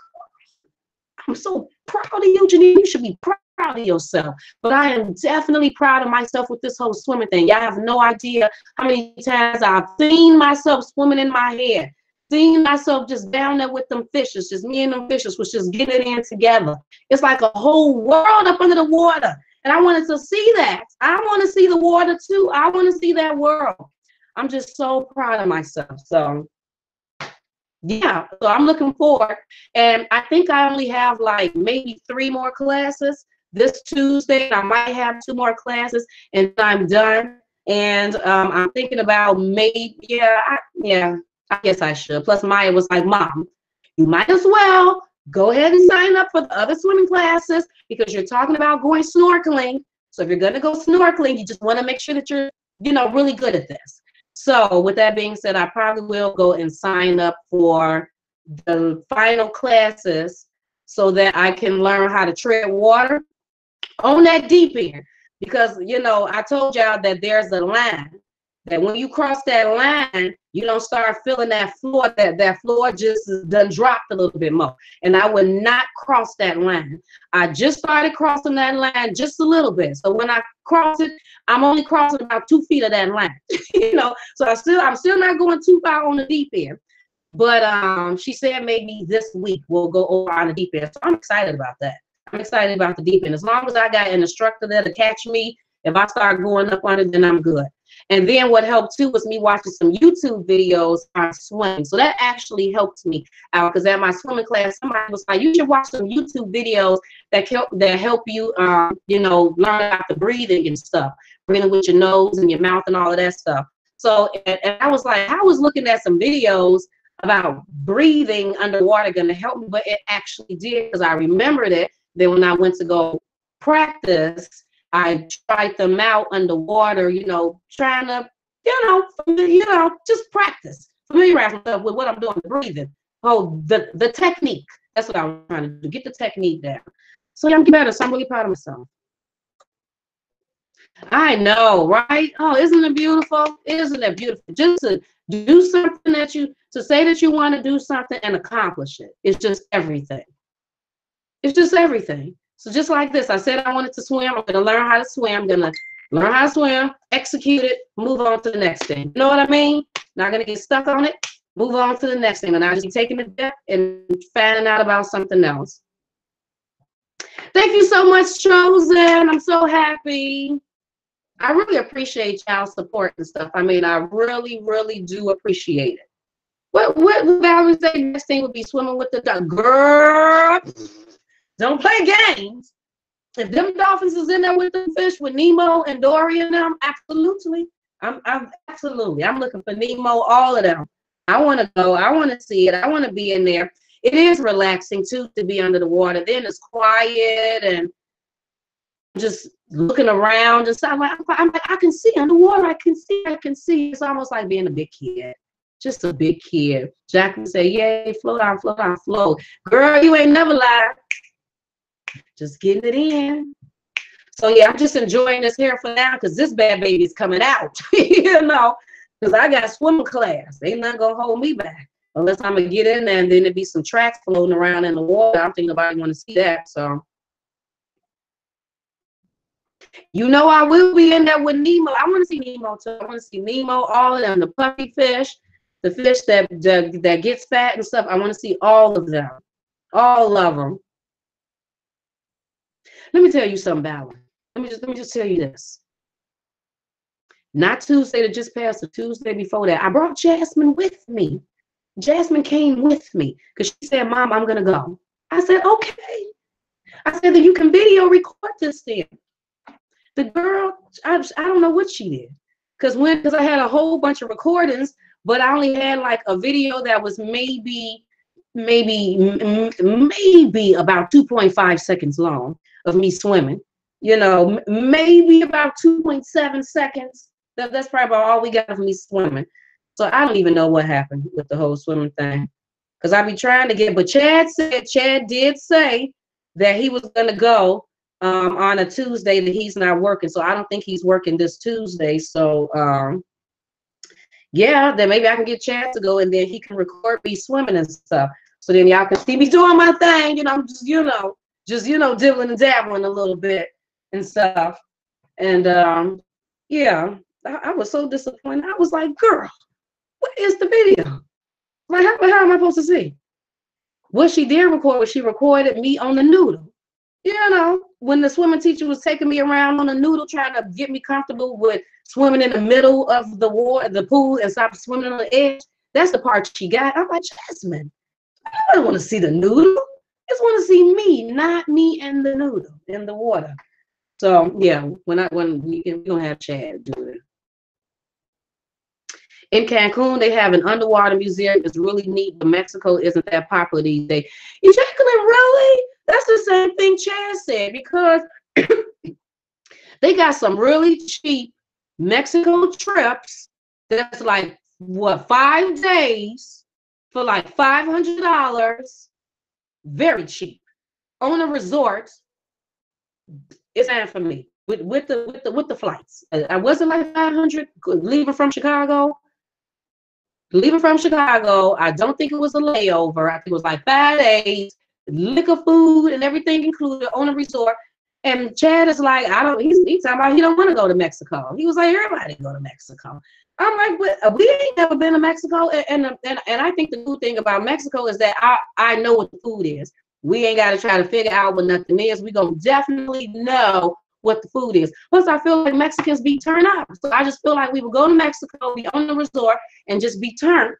I'm so proud of you, Geneva. You should be proud of yourself. But I am definitely proud of myself with this whole swimming thing. Y'all have no idea how many times I've seen myself swimming in my head, seen myself just down there with them fishes, just me and them fishes was just getting it in together. It's like a whole world up under the water. And I wanted to see that. I want to see the water too. I want to see that world. I'm just so proud of myself. So yeah, so I'm looking forward. And I think I only have like maybe 3 more classes this Tuesday. I might have 2 more classes and I'm done. And I'm thinking about maybe, I guess I should. Plus Maya was like, Mom, you might as well go ahead and sign up for the other swimming classes, because you're talking about going snorkeling. So if you're going to go snorkeling, you just want to make sure that you're, you know, really good at this. So with that being said, I probably will go and sign up for the final classes so that I can learn how to tread water on that deep end. Because, you know, I told y'all that there's a line that when you cross that line, you don't start feeling that floor, that floor just done dropped a little bit more. And I would not cross that line. I just started crossing that line just a little bit. So when I cross it, I'm only crossing about 2 feet of that line, you know. So I'm still not going too far on the deep end. But she said maybe this week we'll go over on the deep end. So I'm excited about that. I'm excited about the deep end. As long as I got an instructor there to catch me, if I start going up on it, then I'm good. And then what helped too was me watching some YouTube videos on swimming. So that actually helped me out, because at my swimming class, somebody was like, you should watch some YouTube videos that help you, you know, learn about the breathing and stuff, breathing with your nose and your mouth and all of that stuff. So, and I was like, I was looking at some videos about breathing underwater going to help me, but it actually did, because I remembered it. Then when I went to go practice, I tried them out underwater, trying to, just practice, familiarize myself with what I'm doing, breathing. Oh, the technique. That's what I was trying to do, get the technique down. So yeah, I'm getting better. So I'm really proud of myself. I know, right? Oh, isn't it beautiful? Isn't it beautiful? Just to do something to say that you want to do something and accomplish it. It's just everything. It's just everything. So just like this, I said I wanted to swim. I'm going to learn how to swim. I'm going to learn how to swim, execute it, move on to the next thing. You know what I mean? Not going to get stuck on it. Move on to the next thing. And I just be taking the depth and finding out about something else. Thank you so much, Chosen. I'm so happy. I really appreciate y'all's support and stuff. I mean, I really, really do appreciate it. What Valerie say next thing would be swimming with the dog. Girl, don't play games. If them dolphins is in there with the fish, with Nemo and Dory and them, absolutely. I'm absolutely. I'm looking for Nemo, all of them. I want to go. I want to see it. I want to be in there. It is relaxing too to be under the water. Then it's quiet and just looking around and stuff. I'm like, I can see underwater. I can see. It's almost like being a big kid. Just a big kid. Jack would say, yay, float on, float on, float. Girl, you ain't never lied. Just getting it in. So yeah, I'm just enjoying this here for now, because this bad baby's coming out. Because I got swimming class. They not gonna hold me back unless I'm gonna get in there, and then there be some tracks floating around in the water. I'm thinking about want to see that. So I will be in there with Nemo. I want to see Nemo too. I want to see Nemo, all of them, the puppy fish, the fish that gets fat and stuff. I want to see all of them. All of them. Let me tell you something, Bella. Let me just tell you this. Not Tuesday that just passed, the Tuesday before that, I brought Jasmine with me. Jasmine came with me because she said, Mom, I'm gonna go. I said, okay. I said, then you can video record this then. The girl, I don't know what she did. Because I had a whole bunch of recordings, but I only had like a video that was maybe about 2.5 seconds long of me swimming. Maybe about 2.7 seconds. That's probably about all we got of me swimming. So I don't even know what happened with the whole swimming thing. Because I be trying to get, but Chad did say that he was going to go on a Tuesday that he's not working. So I don't think he's working this Tuesday. So yeah, then maybe I can get Chad to go, and then he can record me swimming and stuff. So then y'all can see me doing my thing. I'm just, dibbling and dabbling a little bit and stuff. And yeah, I was so disappointed. I was like, girl, what is the video? Like, how am I supposed to see? What she did record was she recorded me on the noodle. When the swimming teacher was taking me around on the noodle, trying to get me comfortable with swimming in the middle of the water, the pool, and stop swimming on the edge. That's the part she got. I'm like, Jasmine, I don't want to see the noodle. I just want to see me, not me and the noodle in the water. So yeah, we're gonna have Chad do it. In Cancun, they have an underwater museum. It's really neat, but Mexico isn't that popular these days. Jacqueline, really? That's the same thing Chad said, because they got some really cheap Mexico trips that's like, 5 days for like $500. Very cheap. On a resort. It's time for me with the flights. I wasn't like 500 leaving from Chicago. I don't think it was a layover. I think it was like 5 days, liquor, food, and everything included on a resort. And Chad is like, he's talking about he don't want to go to Mexico. He was like, everybody go to Mexico. I'm like, but we ain't never been to Mexico. And I think the cool thing about Mexico is that I know what the food is. We ain't got to try to figure out what nothing is. We gonna definitely know what the food is. Plus, I feel like Mexicans be turned up. So I just feel like we would go to Mexico, be on the resort, and just be turned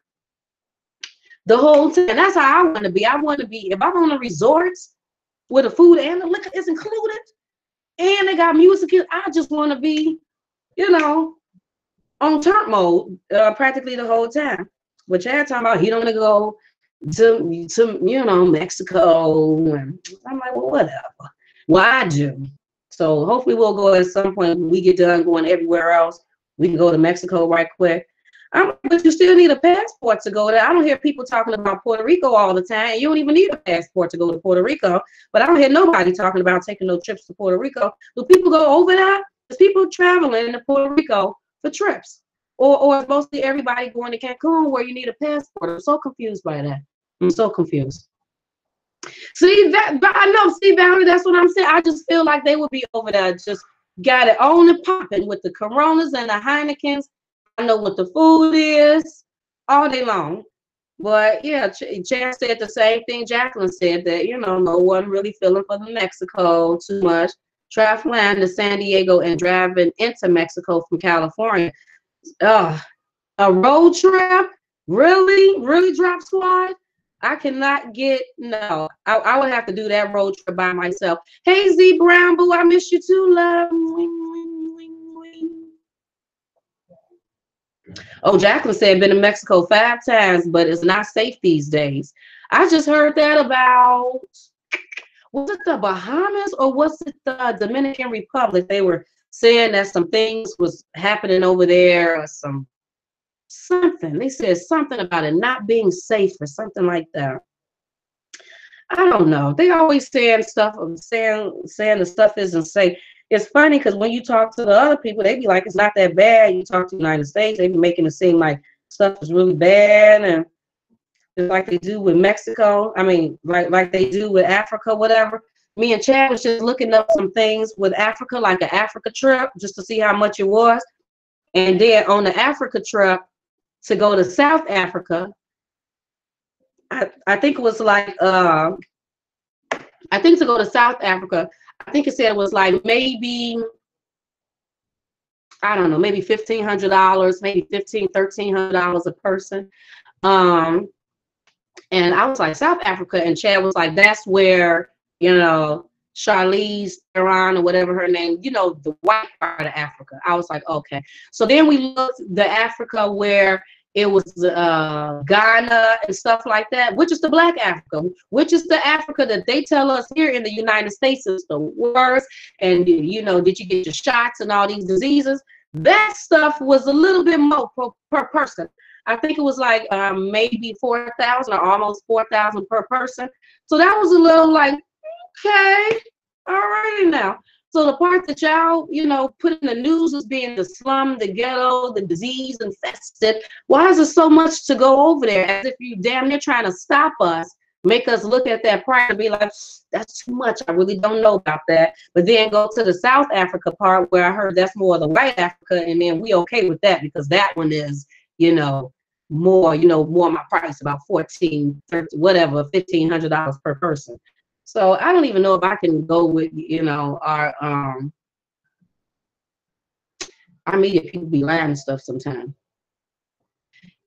the whole time. That's how I want to be. I want to be, if I'm on a resort where the food and the liquor is included, and they got music, I just want to be, on turn mode practically the whole time. But Chad talking about he don't want to go to Mexico, and I'm like, well, whatever. Well, I do. So hopefully we'll go at some point when we get done going everywhere else. We can go to Mexico right quick. But you still need a passport to go there. I don't hear people talking about Puerto Rico all the time. You don't even need a passport to go to Puerto Rico. But I don't hear nobody talking about taking no trips to Puerto Rico. Do people go over there? There's people traveling to Puerto Rico for trips. Or is mostly everybody going to Cancun where you need a passport? I'm so confused by that. I'm so confused. See that, but I know, see, Valerie, that's what I'm saying. I just feel like they would be over there, just got it on and popping with the Coronas and the Heinekens. I know what the food is all day long. But yeah, Chad said the same thing. Jacqueline said that, no one really feeling for the Mexico too much. Flying to San Diego and driving into Mexico from California. A road trip? Really, Drop Squad? I cannot get, no. I would have to do that road trip by myself. Hey, Z Brown Boo, I miss you too, love. Oh, Jacqueline said been to Mexico 5 times, but it's not safe these days. I just heard that about, was it the Bahamas or was it the Dominican Republic? They were saying that some things was happening over there, or something. They said something about it not being safe or something like that. I don't know. They always saying stuff, saying the stuff isn't safe. It's funny because when you talk to the other people, they be like, it's not that bad. You talk to the United States, they be making it seem like stuff is really bad, and just like they do with Mexico. I mean, like they do with Africa, whatever. Me and Chad was just looking up some things with Africa, like an Africa trip, just to see how much it was. And then on the Africa trip, to go to South Africa, I think it was like I think to go to South Africa, I think it said it was like maybe, I don't know, maybe $1,500, maybe $1,300 a person. And I was like, South Africa, and Chad was like, that's where, Charlize Theron or whatever her name, the white part of Africa. I was like, okay. So then we looked the Africa where it was Ghana and stuff like that, which is the black Africa, which is the Africa that they tell us here in the United States is the worst. And, did you get your shots and all these diseases? That stuff was a little bit more per person. I think it was like maybe 4,000 or almost 4,000 per person. So that was a little like, okay, all righty now. So the part that y'all, put in the news as being the slum, the ghetto, the disease infested, why is there so much to go over there? As if you damn near trying to stop us, make us look at that part and be like, that's too much. I really don't know about that. But then go to the South Africa part where I heard that's more of the white Africa, and then we okay with that because that one is, more my price, about $1,400, $13, whatever, $1,500 per person. So I don't even know if I can go with, our media people be lying and stuff sometimes.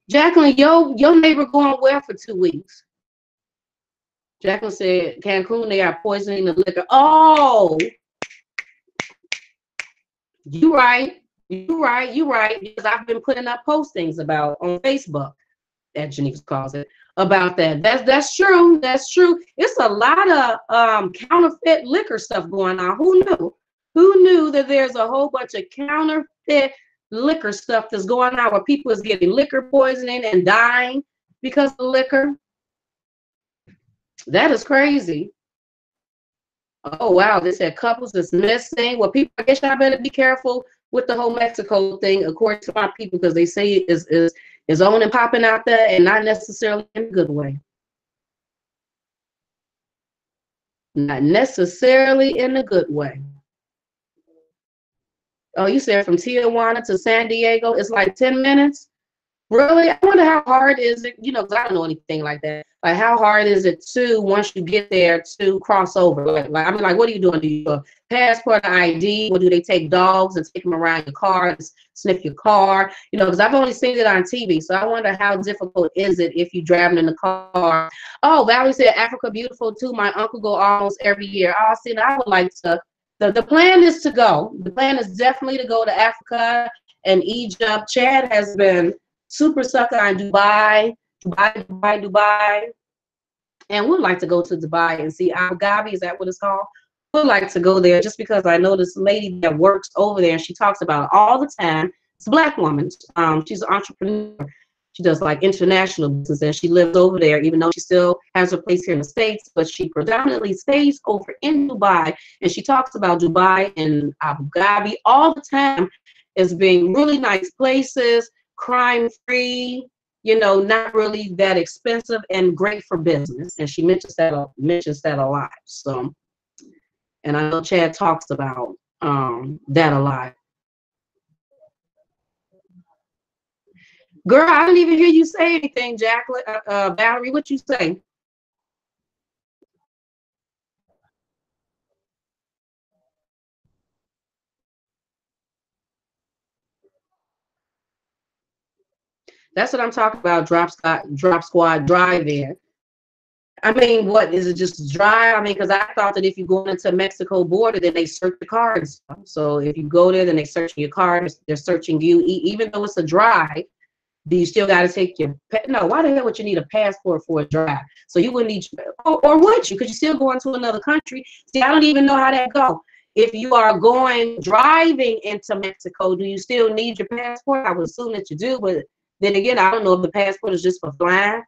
Jacqueline, your neighbor going where for 2 weeks? Jacqueline said, Cancun, they are poisoning the liquor. Oh, you right. Because I've been putting up postings about on Facebook at Geneva's Closet about that. That's true. That's true. It's a lot of counterfeit liquor stuff going on. Who knew? Who knew that there's a whole bunch of counterfeit liquor stuff that's going on where people is getting liquor poisoning and dying because of liquor? That is crazy. Oh wow, they said couples is missing. Well, people, I guess y'all better be careful with the whole Mexico thing, according to my people, because they say it is on and popping out there, and not necessarily in a good way. Not necessarily in a good way. Oh, you said from Tijuana to San Diego, it's like 10 minutes? Really? I wonder how hard is it, because I don't know anything like that. Like, how hard is it to, once you get there, to cross over? Like I'm like, what are you doing? Do you have a passport or ID? Or do they take dogs and take them around your car and sniff your car? Because I've only seen it on TV. So I wonder how difficult is it if you're driving in the car. Oh, Valerie said Africa beautiful too. My uncle go almost every year. Oh, see, I would like to. The plan is to go. The plan is definitely to go to Africa and Egypt. Chad has been super sucker on Dubai, and would like to go to Dubai and see Abu Dhabi. Is that what it's called? Would like to go there just because I know this lady that works over there, and she talks about it all the time. It's a black woman. She's an entrepreneur. She does like international business, and she lives over there, even though she still has her place here in the States, but she predominantly stays over in Dubai. And she talks about Dubai and Abu Dhabi all the time as being really nice places, crime free, you know, not really that expensive and great for business. And she mentions that a lot. So, and I know Chad talks about that a lot. Girl, I didn't even hear you say anything, Jacqueline. Valerie, what you say? That's what I'm talking about. Drop squad, drive in. I mean, what is it? Just drive? I mean, because I thought that if you go into Mexico border, then they search the car and stuff. So if you go there, then they searching your car. They're searching you, even though it's a drive. Do you still got to take your no? Why the hell would you need a passport for a drive? So you wouldn't need, or would you? Because you're still going to another country. See, I don't even know how that go. If you are going driving into Mexico, do you still need your passport? I would assume that you do, but then again, I don't know if the passport is just for flying.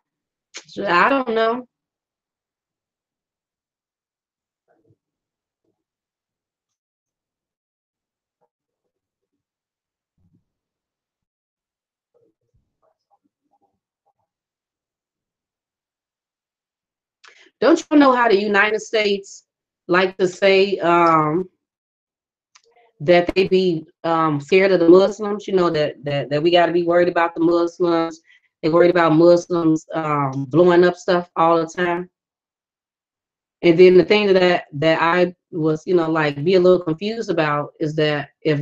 So I don't know. Don't you know how the United States like to say that they be scared of the Muslims? You know that we got to be worried about the Muslims. They worried about Muslims blowing up stuff all the time. And then the thing that I was, you know, like be a little confused about is that if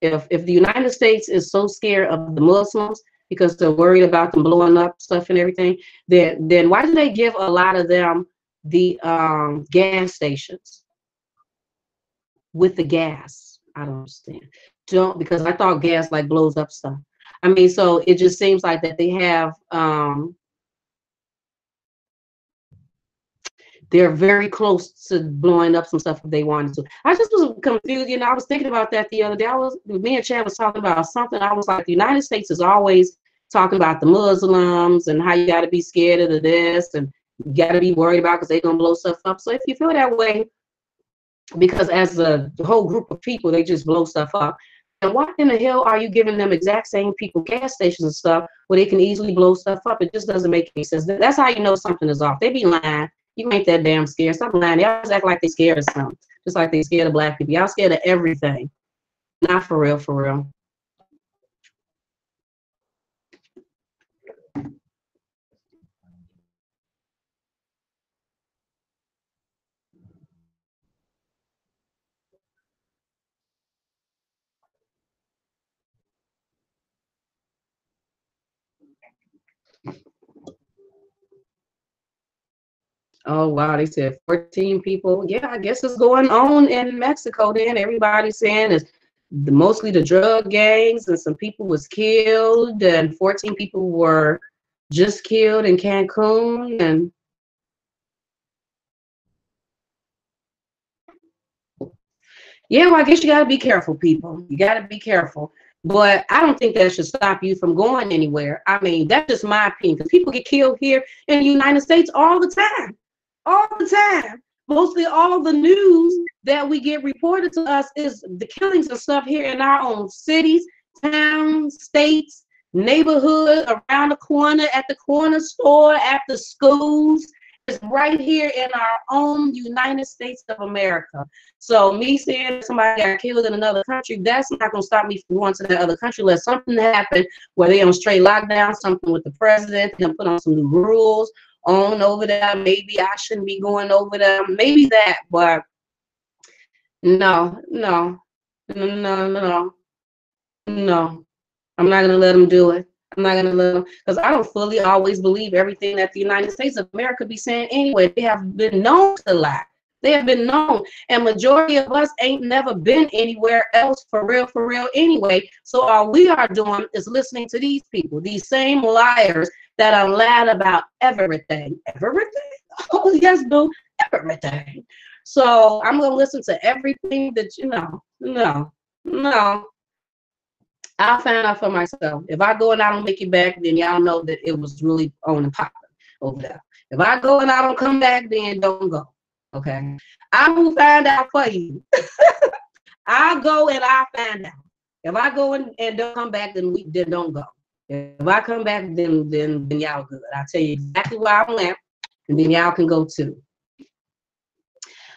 the United States is so scared of the Muslims because they're worried about them blowing up stuff and everything, then why do they give a lot of them the gas stations with the gas? I don't understand. Don't, because I thought gas like blows up stuff. I mean, so it just seems like that they have they're very close to blowing up some stuff if they wanted to. I just was confused. You know, I was thinking about that the other day. Me and Chad was talking about something. I was like, the United States is always talking about the Muslims and how you got to be scared of this and you got to be worried about because they're going to blow stuff up. So if you feel that way, because as a whole group of people, they just blow stuff up. And why in the hell are you giving them exact same people gas stations and stuff where they can easily blow stuff up? It just doesn't make any sense. That's how you know something is off. They be lying. You ain't that damn scared. Stop lying. They always act like they scared of something. Just like they scared of black people. Y'all scared of everything. Not for real, for real. Oh wow, they said 14 people. Yeah, I guess it's going on in Mexico then. Everybody's saying it's mostly the drug gangs and some people was killed and 14 people were just killed in Cancun. And yeah, well, I guess you got to be careful, people. You got to be careful. But I don't think that should stop you from going anywhere. I mean, that's just my opinion because people get killed here in the United States all the time. All the time. Mostly all the news that we get reported to us is the killings and stuff here in our own cities, towns, states, neighborhood, around the corner, at the corner store, at the schools. It's right here in our own United States of America. So me saying somebody got killed in another country, that's not going to stop me from going to that other country unless something happened where they on straight lockdown, something with the president, they put on some new rules on over there. Maybe I shouldn't be going over there. Maybe that, but no, no, no, no, no, no. I'm not gonna let them do it. I'm not gonna let them because I don't fully always believe everything that the United States of America be saying anyway. They have been known to lie. They have been known. And majority of us ain't never been anywhere else for real anyway. So all we are doing is listening to these people, these same liars that are lied about everything. Everything? Oh, yes, boo, everything. So I'm going to listen to everything that, no. I'll find out for myself. If I go and I don't make it back, then y'all know that it was really on and popping over there. If I go and I don't come back, then don't go. Okay? I will find out for you. I'll go and I'll find out. If I go and don't come back, then don't go. If I come back, then y'all good. I'll tell you exactly where I went, and then y'all can go too.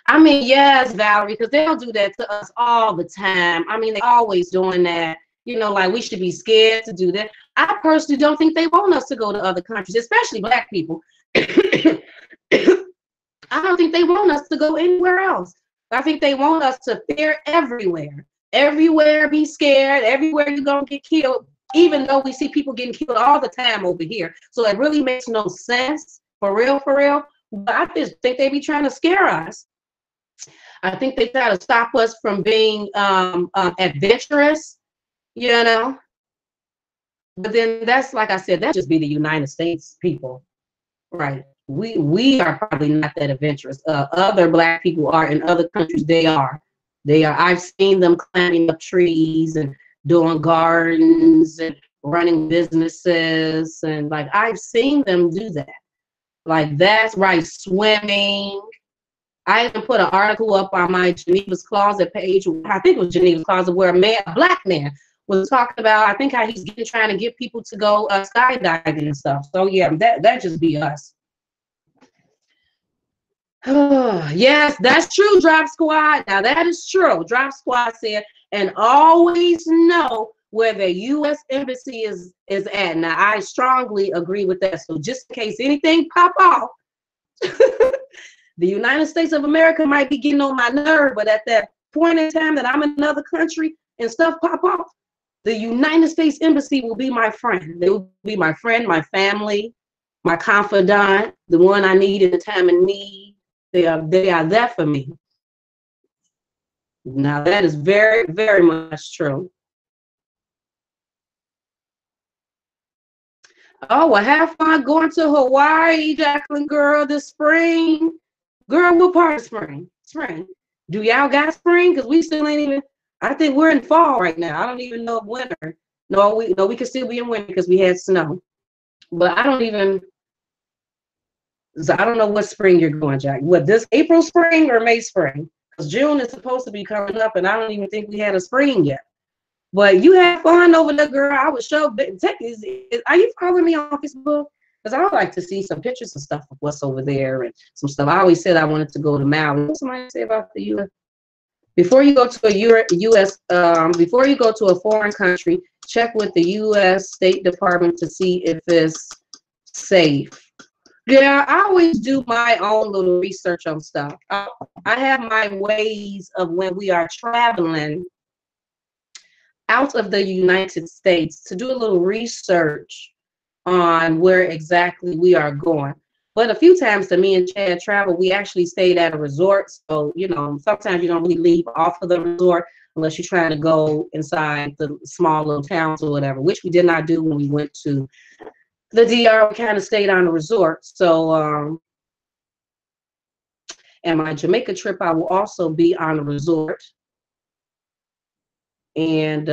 I mean, yes, Valerie, because they'll do that to us all the time. I mean, they're always doing that. Like we should be scared to do that. I personally don't think they want us to go to other countries, especially Black people. I don't think they want us to go anywhere else. I think they want us to fear everywhere. Everywhere be scared. Everywhere you're going to get killed, even though we see people getting killed all the time over here. So it really makes no sense, for real. But I just think they be trying to scare us. I think they try to stop us from being adventurous. But then that's, like I said, that just be the United States people, right? We are probably not that adventurous. Other Black people are in other countries. They are. I've seen them climbing up trees and doing gardens and running businesses, and like I've seen them do that. Like that's right, swimming. I even put an article up on my Geneva's Closet page. I think it was Geneva's Closet, where a Black man was talking about, I think, how he's trying to get people to go skydiving and stuff. So yeah, that just be us. Yes, that's true, Drop Squad. Now that is true. Drop Squad said, and always know where the U.S. Embassy is at. Now I strongly agree with that. So just in case anything pop off, the United States of America might be getting on my nerve, but at that point in time that I'm in another country and stuff pop off, the United States Embassy will be my friend. They will be my friend, my family, my confidant, the one I need in the time of need. They are there for me. Now that is very, very much true. Oh, well, have fun going to Hawaii, Jacqueline, girl, this spring. Girl, what part of spring? Spring. Do y'all got spring? Because we still ain't even, I think we're in fall right now. I don't even know if winter. No, we can still be in winter because we had snow. But I don't know what spring you're going, Jack. What, this April spring or May spring? Because June is supposed to be coming up, and I don't even think we had a spring yet. But you have fun over there, girl. I would show. Are you following me on Facebook? Because I would like to see some pictures and stuff of what's over there and some stuff. I always said I wanted to go to Maui. What somebody say about the U.S.? Before you go to before you go to a foreign country, check with the U.S. State Department to see if it's safe. Yeah, I always do my own little research on stuff. I have my ways of when we are traveling out of the United States to do a little research on where exactly we are going. But a few times that me and Chad travel, we actually stayed at a resort. So, sometimes you don't really leave off of the resort unless you're trying to go inside the small little towns or whatever, which we did not do when we went to the DR. We kind of stayed on the resort. So, and my Jamaica trip, I will also be on a resort. And,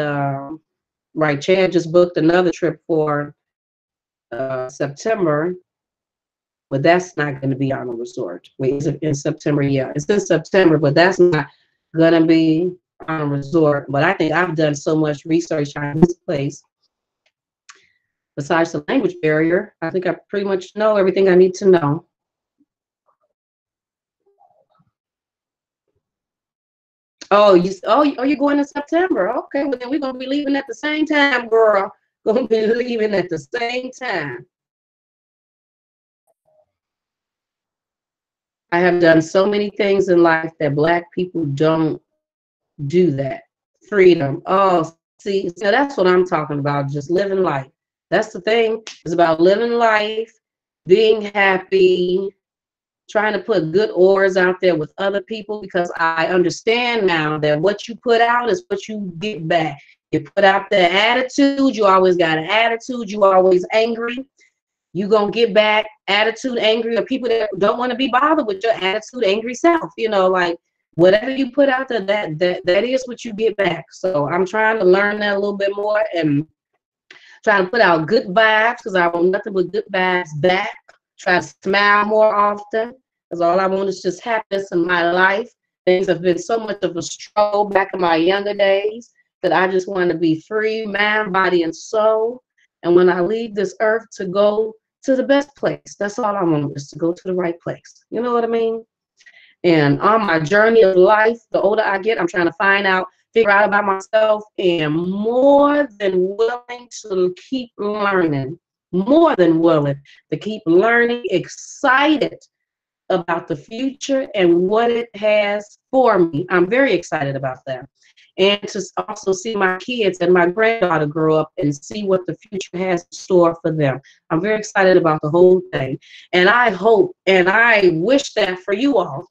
right, Chad just booked another trip for September. But that's not going to be on a resort. Wait, is it in September? Yeah, it's in September, but that's not going to be on a resort. But I think I've done so much research on this place. Besides the language barrier, I think I pretty much know everything I need to know. Oh, you're going in September. Okay, well then we're going to be leaving at the same time, girl. Going to be leaving at the same time. I have done so many things in life that Black people don't do that. Freedom. Oh, see, so that's what I'm talking about. Just living life. That's the thing. It's about living life, being happy, trying to put good ores out there with other people, because I understand now that what you put out is what you get back. You put out the attitude, you always got an attitude, you always angry. You gonna get back attitude, angry, or people that don't want to be bothered with your attitude, angry self. You know, like whatever you put out there, that is what you get back. So I'm trying to learn that a little bit more and trying to put out good vibes, because I want nothing but good vibes back. Try to smile more often, because all I want is just happiness in my life. Things have been so much of a struggle back in my younger days that I just want to be free, mind, body, and soul. And when I leave this earth to go to the best place, that's all I want, is to go to the right place. You know what I mean? And on my journey of life, the older I get, I'm trying to find out, figure out about myself, and more than willing to keep learning, more than willing to keep learning, excited about the future and what it has for me. I'm very excited about that. And to also see my kids and my granddaughter grow up and see what the future has in store for them. I'm very excited about the whole thing. And I hope and I wish that for you all.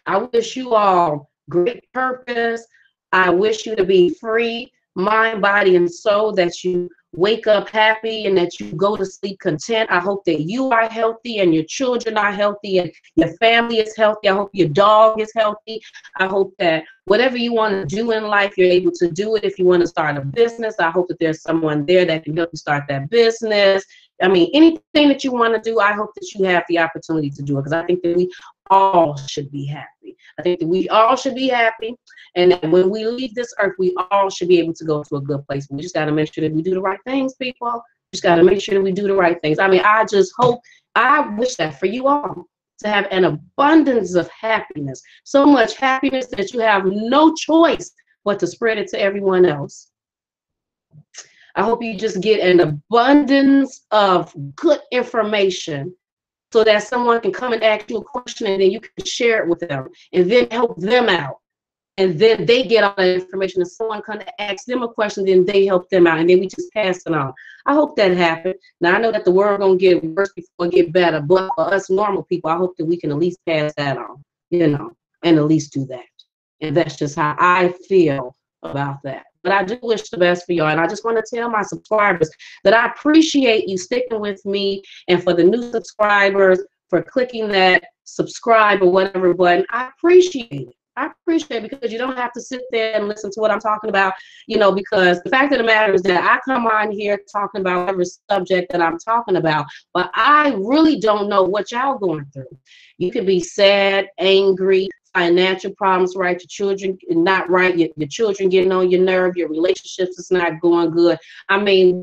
I wish you all great purpose. I wish you to be free, mind, body, and soul, that you wake up happy and that you go to sleep content. I hope that you are healthy and your children are healthy and your family is healthy. I hope your dog is healthy. I hope that whatever you want to do in life, you're able to do it. If you want to start a business, I hope that there's someone there that can help you start that business. I mean, anything that you want to do, I hope that you have the opportunity to do it, because I think that we all should be happy. I think that we all should be happy, and that when we leave this earth, we all should be able to go to a good place. We just got to make sure that we do the right things, people. We just got to make sure that we do the right things. I mean, I just hope, I wish that for you all, to have an abundance of happiness, so much happiness that you have no choice but to spread it to everyone else. I hope you just get an abundance of good information, so that someone can come and ask you a question and then you can share it with them and then help them out. And then they get all that information and someone come to ask them a question, then they help them out, and then we just pass it on. I hope that happens. Now, I know that the world gonna get worse before it get better, but for us normal people, I hope that we can at least pass that on, you know, and at least do that. And that's just how I feel about that. But I do wish the best for y'all. And I just want to tell my subscribers that I appreciate you sticking with me, and for the new subscribers, for clicking that subscribe or whatever button. I appreciate it. I appreciate it, because you don't have to sit there and listen to what I'm talking about, you know, because the fact of the matter is that I come on here talking about whatever subject that I'm talking about, but I really don't know what y'all going through. You could be sad, angry, financial problems, right? Your children not right, your children getting on your nerve, your relationships is not going good. I mean,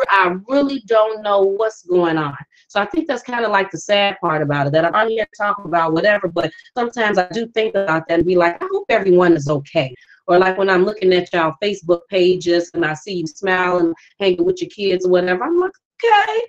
I really don't know what's going on. So I think that's kind of like the sad part about it, that I'm on here talking about whatever, but sometimes I do think about that and be like, I hope everyone is okay. Or like when I'm looking at y'all Facebook pages and I see you smiling, hanging with your kids or whatever, I'm like, okay.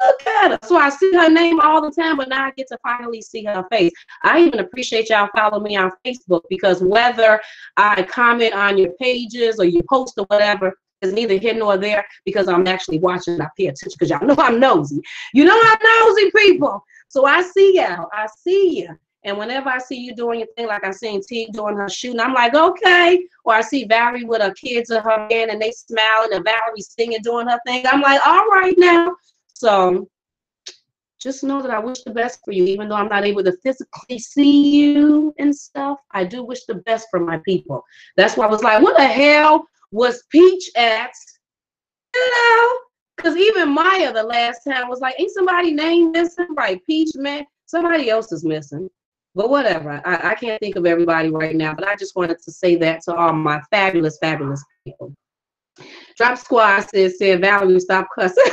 Look at her. So I see her name all the time, but now I get to finally see her face. I even appreciate y'all following me on Facebook, because whether I comment on your pages or you post or whatever is neither here nor there, because I'm actually watching. I pay attention because y'all know I'm nosy. You know I'm nosy, people. So I see y'all. I see you. And whenever I see you doing your thing, like I seen T doing her shooting, I'm like, okay. Or I see Valerie with her kids in her hand and they smiling and Valerie singing, doing her thing. I'm like, all right now. So just know that I wish the best for you, even though I'm not able to physically see you and stuff. I do wish the best for my people. That's why I was like, what the hell was Peach at? You know, because even Maya the last time was like, ain't somebody named missing? Right, Peach, man, somebody else is missing. But whatever, I can't think of everybody right now, but I just wanted to say that to all my fabulous, fabulous people. Drop Squad said, Valerie, stop cussing.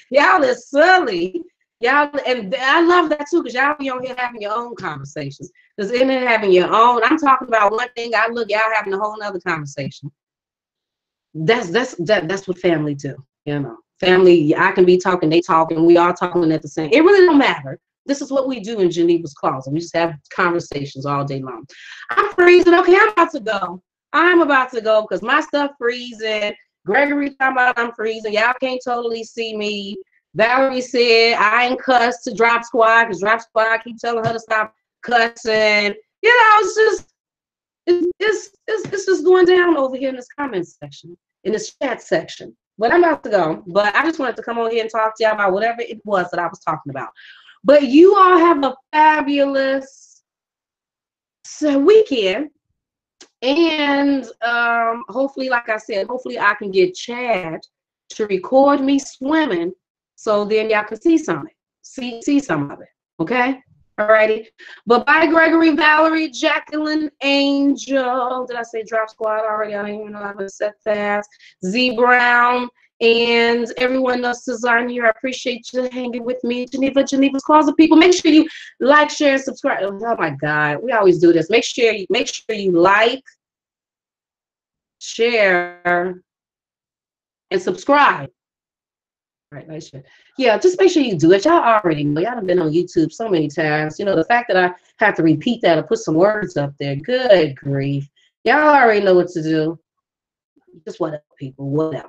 Y'all is silly. Y'all, and I love that too, because y'all be on here having your own conversations. Because in there having your own, I'm talking about one thing, I look, y'all having a whole nother conversation. That's what family do, you know. Family, I can be talking, they talking, we all talking at the same. It really don't matter. This is what we do in Geneva's Closet. We just have conversations all day long. I'm freezing. Okay, I'm about to go. I'm about to go because my stuff freezing. Gregory talking about I'm freezing. Y'all can't totally see me. Valerie said I ain't cussed to Drop Squad because Drop Squad keep telling her to stop cussing. You know, it's just going down over here in this comment section, in this chat section. But I'm about to go. But I just wanted to come on here and talk to y'all about whatever it was that I was talking about. But you all have a fabulous weekend. And hopefully, like I said, hopefully I can get Chad to record me swimming so then y'all can see some of it. See some of it. Okay? Alrighty. But bye, Gregory, Valerie, Jacqueline, Angel. Did I say Drop Squad already? I don't even know how to set that. Z Brown and everyone else is on here. I appreciate you hanging with me. Geneva's Closet people. Make sure you like, share, and subscribe. Oh my God, we always do this. Make sure you like, share, and subscribe. Right, nice. Yeah, just make sure you do it. Y'all already know. Y'all have been on YouTube so many times. You know, the fact that I have to repeat that or put some words up there, good grief. Y'all already know what to do. Just whatever, people, whatever.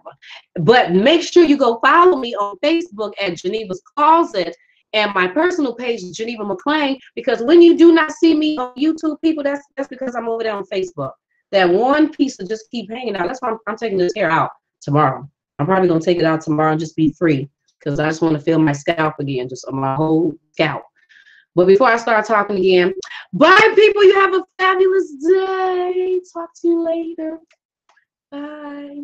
But make sure you go follow me on Facebook at Geneva's Closet and my personal page, Geneva McClain, because when you do not see me on YouTube, people, that's because I'm over there on Facebook. That one piece will just keep hanging out. That's why I'm taking this hair out tomorrow. I'm probably going to take it out tomorrow and just be free because I just want to feel my scalp again, just on my whole scalp. But before I start talking again, bye, people. You have a fabulous day. Talk to you later. Bye.